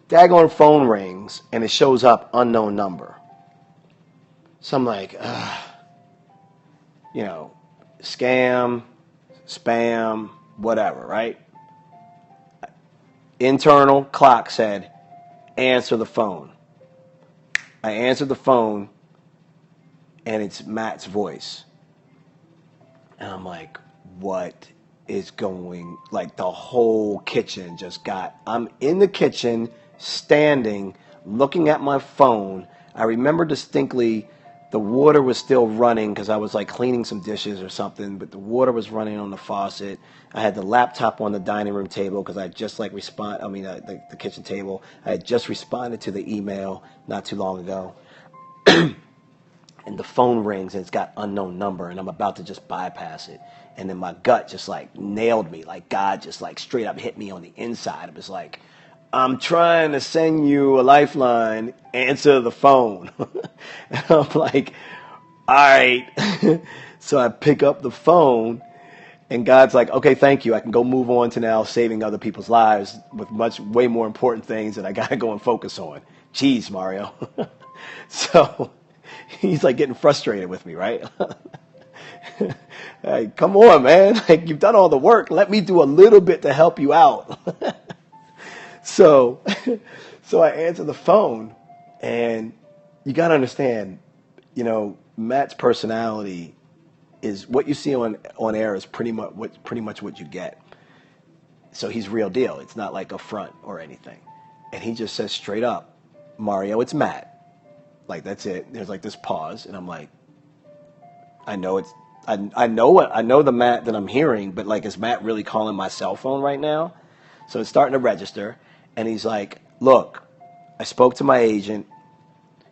Daggone phone rings, and it shows up unknown number. So I'm like, scam, spam, whatever, right? Internal clock said, answer the phone. I answered the phone, and it's Matt's voice. And I'm like, what is going, like, the whole kitchen I'm in the kitchen, standing, looking at my phone. I remember distinctly the water was still running because I was like cleaning some dishes or something, but the water was running on the faucet. I had the laptop on the dining room table because I just like the kitchen table. I had just responded to the email not too long ago. And the phone rings and it's got unknown number, and I'm about to just bypass it. And then my gut just like nailed me, like God just like straight up hit me on the inside. It was like, I'm trying to send you a lifeline, answer the phone. And I'm like, all right. So I pick up the phone, and God's like, okay, thank you. I can go move on to now saving other people's lives with way more important things that I got to go and focus on. Jeez, Mario. So he's like getting frustrated with me, right? Hey, come on, man. Like, you've done all the work. Let me do a little bit to help you out. So, so I answer the phone, and you got to understand, Matt's personality is what you see on air is pretty much what you get. So he's real deal. It's not like a front or anything. And he just says straight up, Mario, it's Matt. Like, that's it. There's like this pause, and I'm like, I know the Matt that I'm hearing, but like, is Matt really calling my cell phone right now? So it's starting to register, and he's like, look, I spoke to my agent.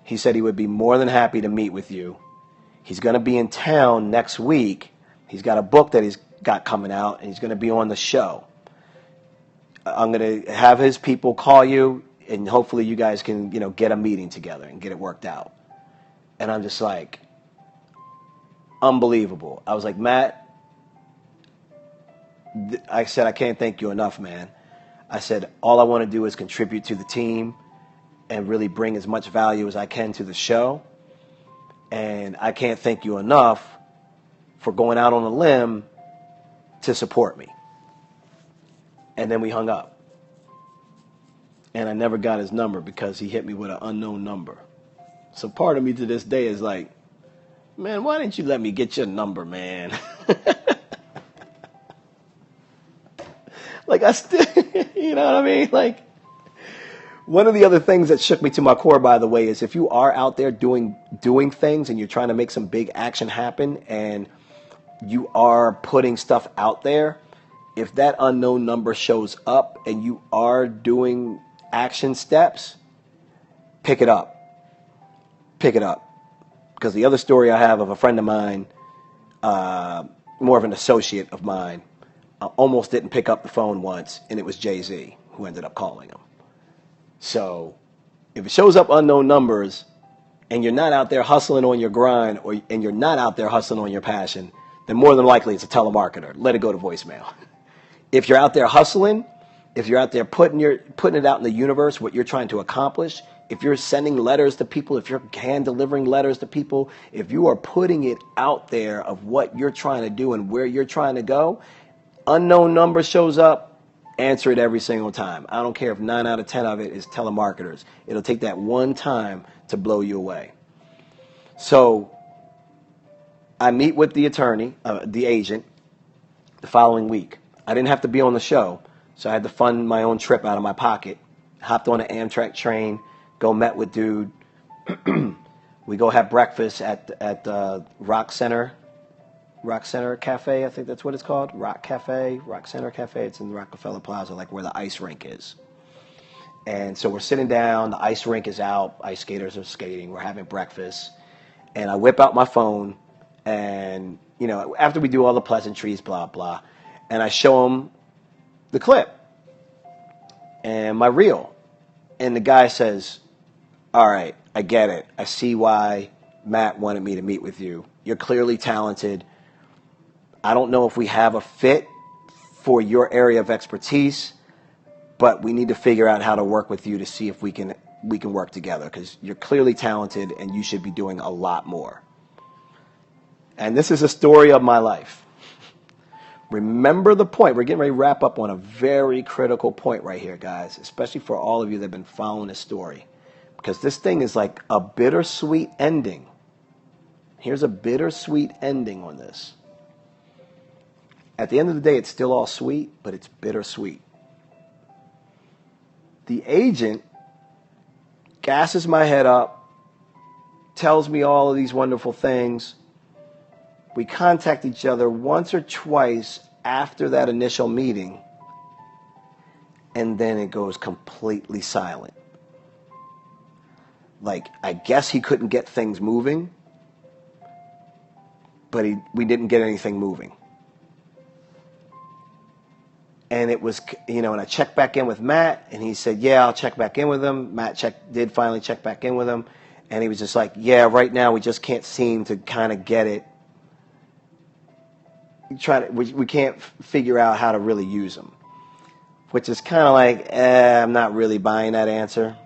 He said he would be more than happy to meet with you. He's going to be in town next week. He's got a book that he's got coming out, and he's going to be on the show. I'm going to have his people call you, and hopefully you guys can, get a meeting together and get it worked out. And I'm just like, unbelievable. I was like, Matt, I said, I can't thank you enough, man. I said, all I want to do is contribute to the team and really bring as much value as I can to the show. And I can't thank you enough for going out on a limb to support me. And then we hung up. And I never got his number because he hit me with an unknown number. So part of me to this day is like, man, why didn't you let me get your number, man? Like, I still, you know what I mean? Like, one of the other things that shook me to my core, by the way, is if you are out there doing things and you're trying to make some big action happen and you are putting stuff out there, if that unknown number shows up and you are doing action steps, pick it up. Pick it up. Because the other story I have of a friend of mine, more of an associate of mine, almost didn't pick up the phone once, and it was Jay-Z who ended up calling him. So if it shows up unknown numbers and you're not out there hustling on your grind, and you're not out there hustling on your passion, then more than likely it's a telemarketer. Let it go to voicemail. If you're out there hustling, if you're out there putting it out in the universe, what you're trying to accomplish, if you're sending letters to people, if you're hand delivering letters to people, if you are putting it out there of what you're trying to do and where you're trying to go, unknown number shows up, answer it every single time. I don't care if 9 out of 10 of it is telemarketers. It'll take that one time to blow you away. So I meet with the attorney, the agent, the following week. I didn't have to be on the show, so I had to fund my own trip out of my pocket. Hopped on an Amtrak train, met with dude. We go have breakfast at Rock Center Cafe, I think that's what it's called. Rock Center Cafe. It's in the Rockefeller Plaza, like where the ice rink is. And so we're sitting down, the ice rink is out, ice skaters are skating, we're having breakfast. And I whip out my phone, and, after we do all the pleasantries, blah, blah, and I show him the clip and my reel. And the guy says, all right, I get it. I see why Matt wanted me to meet with you. You're clearly talented. I don't know if we have a fit for your area of expertise, but we need to figure out how to work with you to see if we can work together, because you're clearly talented and you should be doing a lot more. And this is a story of my life. Remember the point. We're getting ready to wrap up on a very critical point right here, guys, especially for all of you that have been following this story, because this thing is like a bittersweet ending. Here's a bittersweet ending on this. At the end of the day, it's still all sweet, but it's bittersweet. The agent gasses my head up, tells me all of these wonderful things. We contact each other once or twice after that initial meeting, and then it goes completely silent. Like, I guess he couldn't get things moving, but we didn't get anything moving. And it was, and I checked back in with Matt, and he said, yeah, I'll check back in with him. Matt did finally check back in with him, and he was just like, yeah, right now we just can't seem to kind of get it. We can't figure out how to really use them, which is kind of like, I'm not really buying that answer,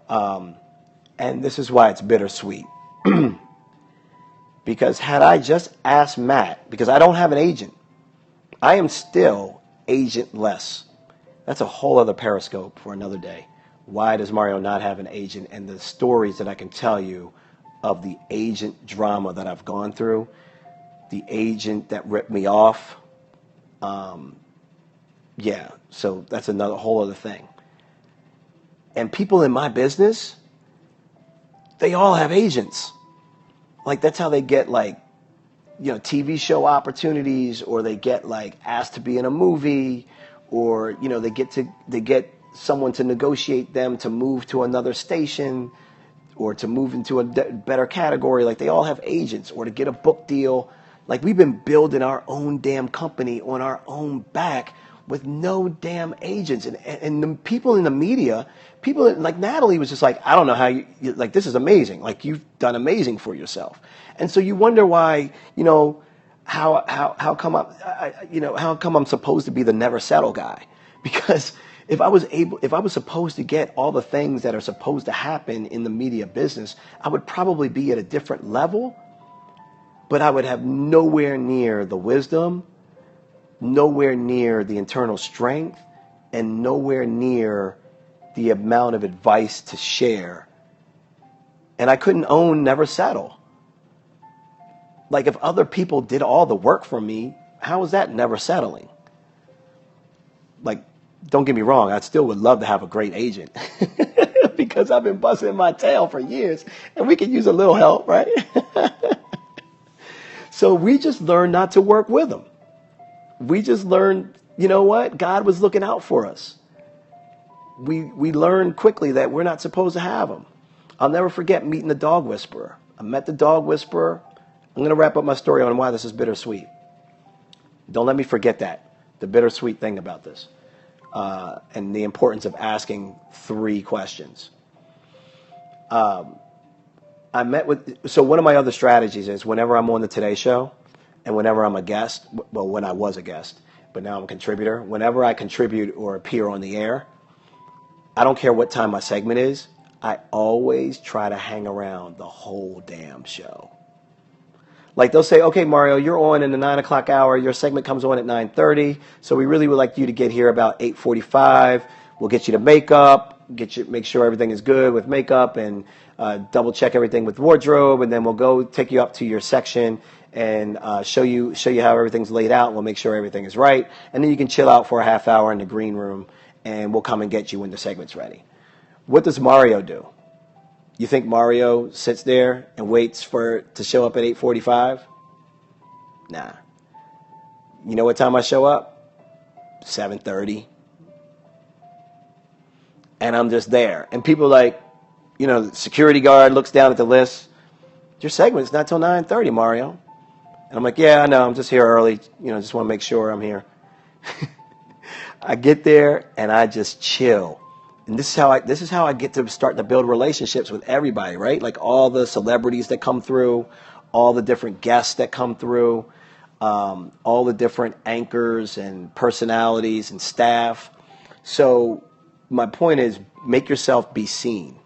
And this is why it's bittersweet. Because had I just asked Matt, because I don't have an agent, I am still agentless. That's a whole other Periscope for another day. Why does Mario not have an agent? And the stories that I can tell you of the agent drama that I've gone through, the agent that ripped me off. Yeah, so that's another whole other thing. And people in my business, they all have agents. Like that's how they get like, TV show opportunities, or they get like asked to be in a movie, or they get someone to negotiate them to move to another station or to move into a better category. Like they all have agents, or to get a book deal. Like we've been building our own damn company on our own back with no damn agents. And the people in the media, people like Natalie was just like, I don't know how you like, this is amazing. Like you've done amazing for yourself. And so you wonder why, how come how come I'm supposed to be the never settle guy? Because if I was supposed to get all the things that are supposed to happen in the media business, I would probably be at a different level, but I would have nowhere near the wisdom, nowhere near the internal strength, and nowhere near the amount of advice to share. And I couldn't own Never Settle. Like if other people did all the work for me, how is that never settling? Like, don't get me wrong, I still would love to have a great agent because I've been busting my tail for years and we could use a little help, right? So we just learned not to work with them. We just learned, you know what? God was looking out for us. We learned quickly that we're not supposed to have them. I'll never forget meeting the dog whisperer. I met the dog whisperer. I'm going to wrap up my story on why this is bittersweet. Don't let me forget that, the bittersweet thing about this, and the importance of asking 3 questions. So one of my other strategies is whenever I'm on the Today Show and whenever I'm a guest, well, when I was a guest, but now I'm a contributor, whenever I contribute or appear on the air, I don't care what time my segment is, I always try to hang around the whole damn show. Like they'll say, okay, Mario, you're on in the 9 o'clock hour. Your segment comes on at 9:30. So we really would like you to get here about 8:45. We'll get you to makeup, make sure everything is good with makeup, and double check everything with wardrobe. And then we'll go take you up to your section and show you how everything's laid out. We'll make sure everything is right. And then you can chill out for a half hour in the green room, and we'll come and get you when the segment's ready. What does Mario do? You think Mario sits there and waits to show up at 8:45? Nah. You know what time I show up? 7:30. And I'm just there. And people like, the security guard looks down at the list. Your segment's not till 9:30, Mario. And I'm like, yeah, I know. I'm just here early. Just want to make sure I'm here. I get there and I just chill. And this is how I get to start to build relationships with everybody, right? Like all the celebrities that come through, all the different guests that come through, all the different anchors and personalities and staff. So my point is, make yourself be seen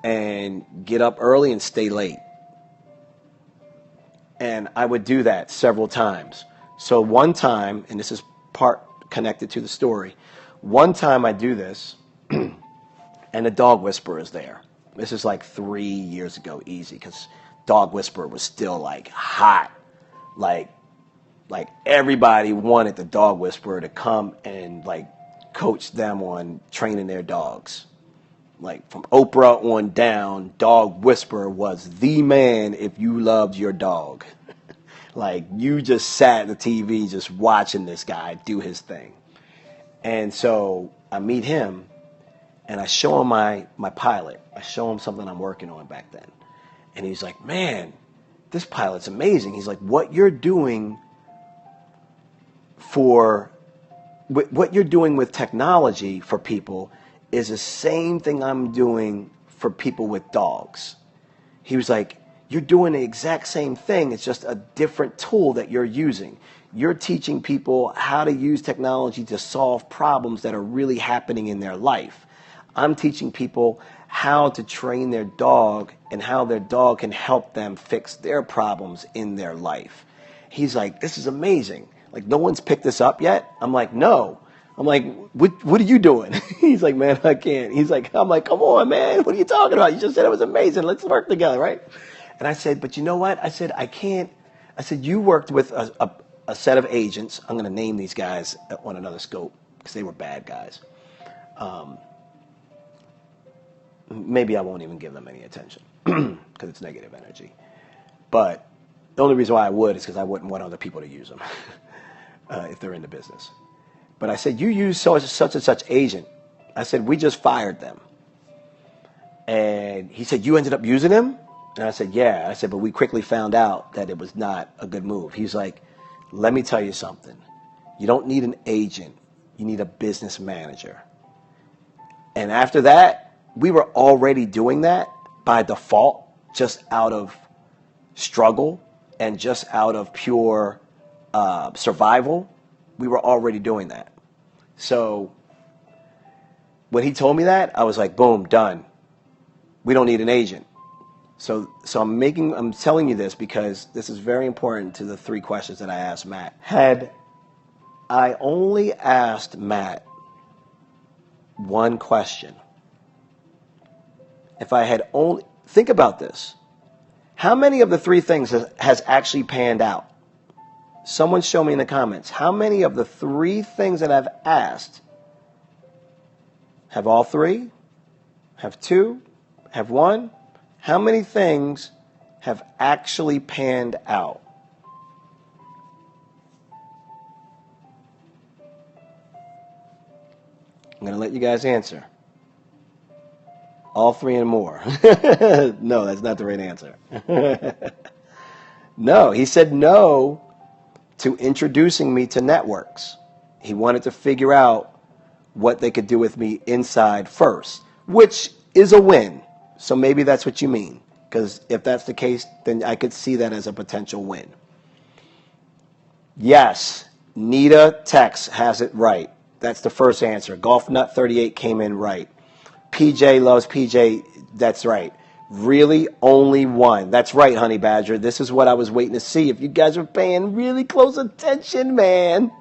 and get up early and stay late. And I would do that several times. So one time, and this is part connected to the story, one time I do this, and the dog whisperer is there. This is like 3 years ago, easy, because dog whisperer was still like hot. Like everybody wanted the dog whisperer to come and like coach them on training their dogs. Like from Oprah on down, dog whisperer was the man if you loved your dog. Like you just sat at the TV just watching this guy do his thing. And so I meet him. And I show him my pilot. I show him something I'm working on back then. And he's like, man, this pilot's amazing. He's like, what you're doing with technology for people is the same thing I'm doing for people with dogs. He was like, you're doing the exact same thing. It's just a different tool that you're using. You're teaching people how to use technology to solve problems that are really happening in their life. I'm teaching people how to train their dog and how their dog can help them fix their problems in their life. He's like, this is amazing. Like, no one's picked this up yet? I'm like, no. I'm like, what are you doing? He's like, man, I can't. He's like, I'm like, come on, man. What are you talking about? You just said it was amazing. Let's work together, right? And I said, but you know what? I said, I can't. I said, you worked with a set of agents. I'm going to name these guys on another scope because they were bad guys. Maybe I won't even give them any attention because it's negative energy. But the only reason why I would is because I wouldn't want other people to use them if they're in the business. But I said, you use such and such agent. I said, we just fired them. And he said, you ended up using him? And I said, yeah. I said, but we quickly found out that it was not a good move. He's like, let me tell you something. You don't need an agent. You need a business manager. And after that, we were already doing that by default, just out of struggle and just out of pure survival. We were already doing that. So when he told me that, I was like, boom, done. We don't need an agent. So I'm telling you this because this is very important to the 3 questions that I asked Matt. Had I only asked Matt one question, if I had only, think about this. How many of the 3 things has actually panned out? Someone show me in the comments. How many of the 3 things that I've asked have all 3? Have 2? Have 1? How many things have actually panned out? I'm going to let you guys answer. All 3 and more. No, that's not the right answer. No, he said no to introducing me to networks. He wanted to figure out what they could do with me inside first, which is a win. So maybe that's what you mean. Because if that's the case, then I could see that as a potential win. Yes, Nita Tex has it right. That's the first answer. Golf Nut 38 came in right. PJ loves PJ. That's right. Really only 1. That's right, Honey Badger. This is what I was waiting to see. If you guys were paying really close attention, man.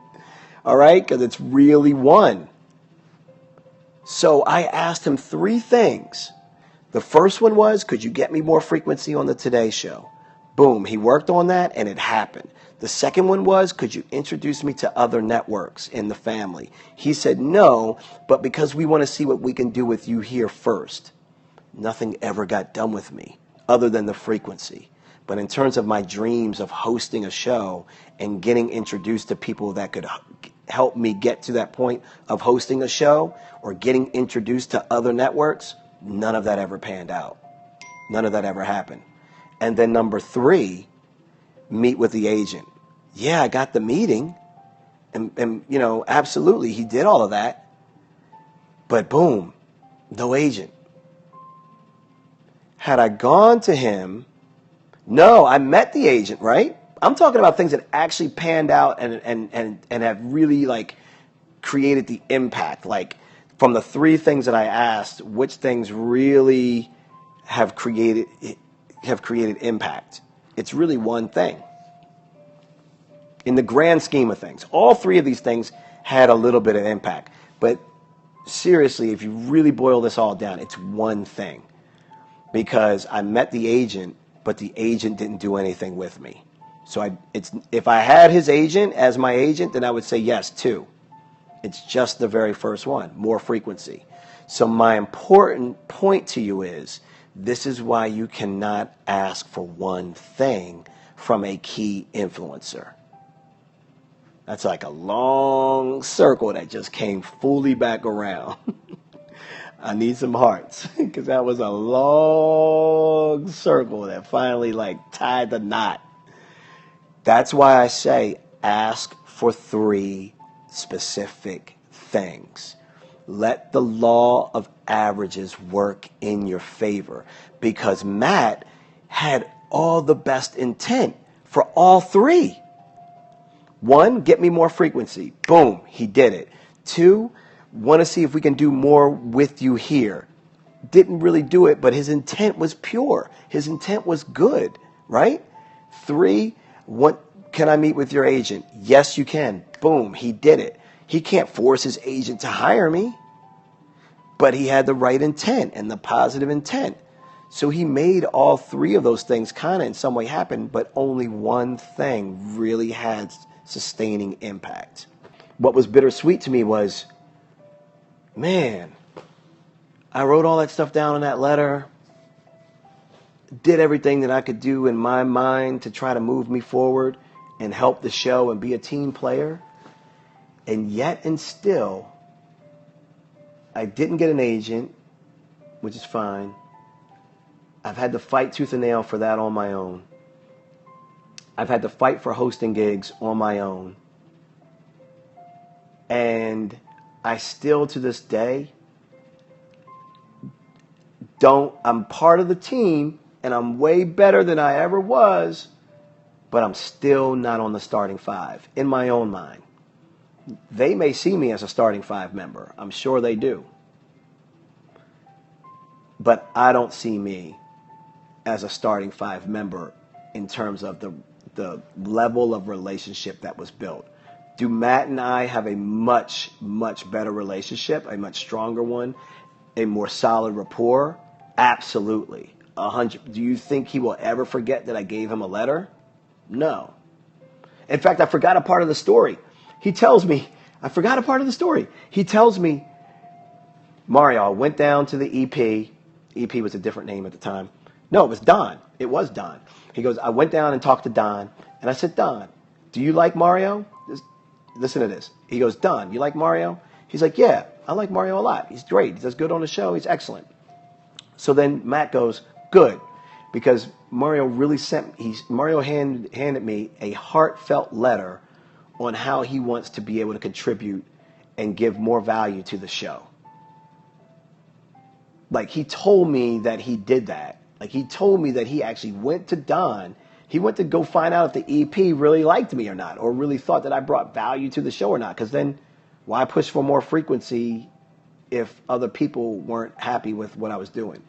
All right? Because it's really 1. So I asked him 3 things. The first one was, could you get me more frequency on the Today Show? Boom. He worked on that, and it happened. The second one was, could you introduce me to other networks in the family? He said no, but because we want to see what we can do with you here first. Nothing ever got done with me other than the frequency. But in terms of my dreams of hosting a show and getting introduced to people that could help me get to that point of hosting a show or getting introduced to other networks, none of that ever panned out. None of that ever happened. And then number 3, meet with the agent. Yeah, I got the meeting. And you know, absolutely, he did all of that. But boom, no agent. Had I gone to him, no, I met the agent, right? I'm talking about things that actually panned out and have really like created the impact. Like from the 3 things that I asked, which things really have created impact? It's really one thing. In the grand scheme of things, all 3 of these things had a little bit of impact. But seriously, if you really boil this all down, it's one thing. Because I met the agent, but the agent didn't do anything with me. So if I had his agent as my agent, then I would say yes, 2. It's just the very first one, more frequency. So my important point to you is, this is why you cannot ask for one thing from a key influencer. That's like a long circle that just came fully back around. I need some hearts because that was a long circle that finally like tied the knot. That's why I say ask for 3 specific things. Let the law of averages work in your favor because Matt had all the best intent for all 3. 1, get me more frequency. Boom, he did it. 2, want to see if we can do more with you here. didn't really do it, but his intent was pure. His intent was good, right? 3, what can I meet with your agent? Yes, you can. Boom, he did it. He can't force his agent to hire me, but he had the right intent and the positive intent. So he made all 3 of those things kind of in some way happen, but only one thing really had sustaining impact. What was bittersweet to me was, man, I wrote all that stuff down in that letter, did everything that I could do in my mind to try to move me forward and help the show and be a team player. And yet and still, I didn't get an agent, which is fine. I've had to fight tooth and nail for that on my own. I've had to fight for hosting gigs on my own. And I still, to this day, I'm part of the team, and I'm way better than I ever was, but I'm still not on the starting 5 in my own mind. They may see me as a starting 5 member. I'm sure they do. But I don't see me as a starting 5 member in terms of the level of relationship that was built. Do Matt and I have a much, much better relationship, a much stronger one, a more solid rapport? Absolutely. 100. Do you think he will ever forget that I gave him a letter? No. In fact, I forgot a part of the story. He tells me, Mario, I went down to the EP. EP was a different name at the time. No, it was Don. It was Don. He goes, I went down and talked to Don, and I said, Don, do you like Mario? Listen to this. He goes, Don, you like Mario? He's like, yeah, I like Mario a lot. He's great. He does good on the show. He's excellent. So then Matt goes, good, because Mario handed me a heartfelt letter on how he wants to be able to contribute and give more value to the show. Like, he told me that he did that. Like, he told me that he actually went to Don. He went to go find out if the EP really liked me or not, or really thought that I brought value to the show or not. Because then why push for more frequency if other people weren't happy with what I was doing?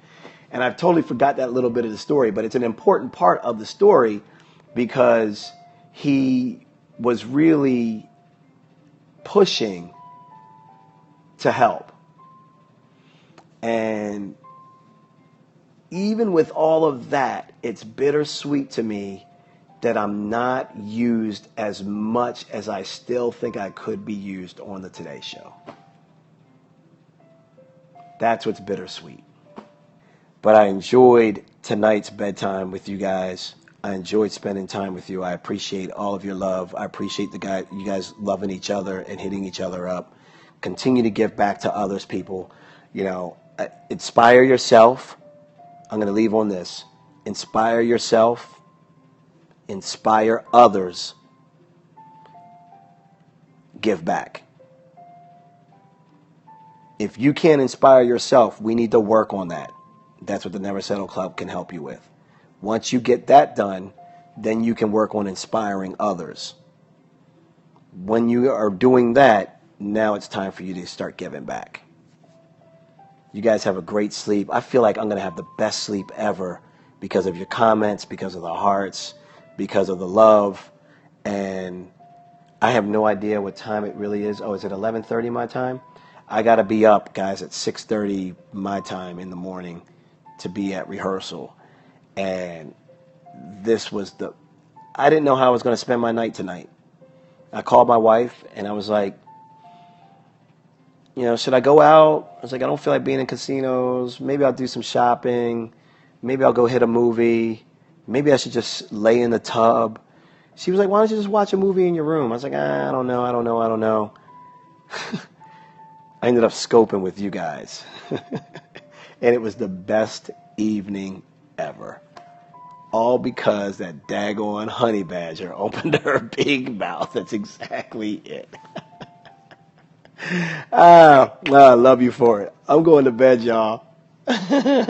And I've totally forgot that little bit of the story, but it's an important part of the story because he was really pushing to help. And even with all of that, it's bittersweet to me that I'm not used as much as I still think I could be used on the Today Show. That's what's bittersweet. But I enjoyed tonight's bedtime with you guys. I enjoyed spending time with you. I appreciate all of your love. I appreciate you guys loving each other and hitting each other up. Continue to give back to others, people. Inspire yourself. I'm going to leave on this. Inspire yourself. Inspire others. Give back. If you can't inspire yourself, we need to work on that. That's what the Never Settle Club can help you with. Once you get that done, then you can work on inspiring others. When you are doing that, now it's time for you to start giving back. You guys have a great sleep. I feel like I'm going to have the best sleep ever because of your comments, because of the hearts, because of the love. And I have no idea what time it really is. Oh, is it 11:30 my time? I got to be up, guys, at 6:30 my time in the morning to be at rehearsal. And I didn't know how I was going to spend my night tonight. I called my wife and I was like, should I go out? I was like, I don't feel like being in casinos. Maybe I'll do some shopping. Maybe I'll go hit a movie. Maybe I should just lay in the tub. She was like, why don't you just watch a movie in your room? I was like, I don't know. I ended up scoping with you guys. And it was the best evening ever. All because that daggone honey badger opened her big mouth. That's exactly it. I love you for it. I'm going to bed, y'all.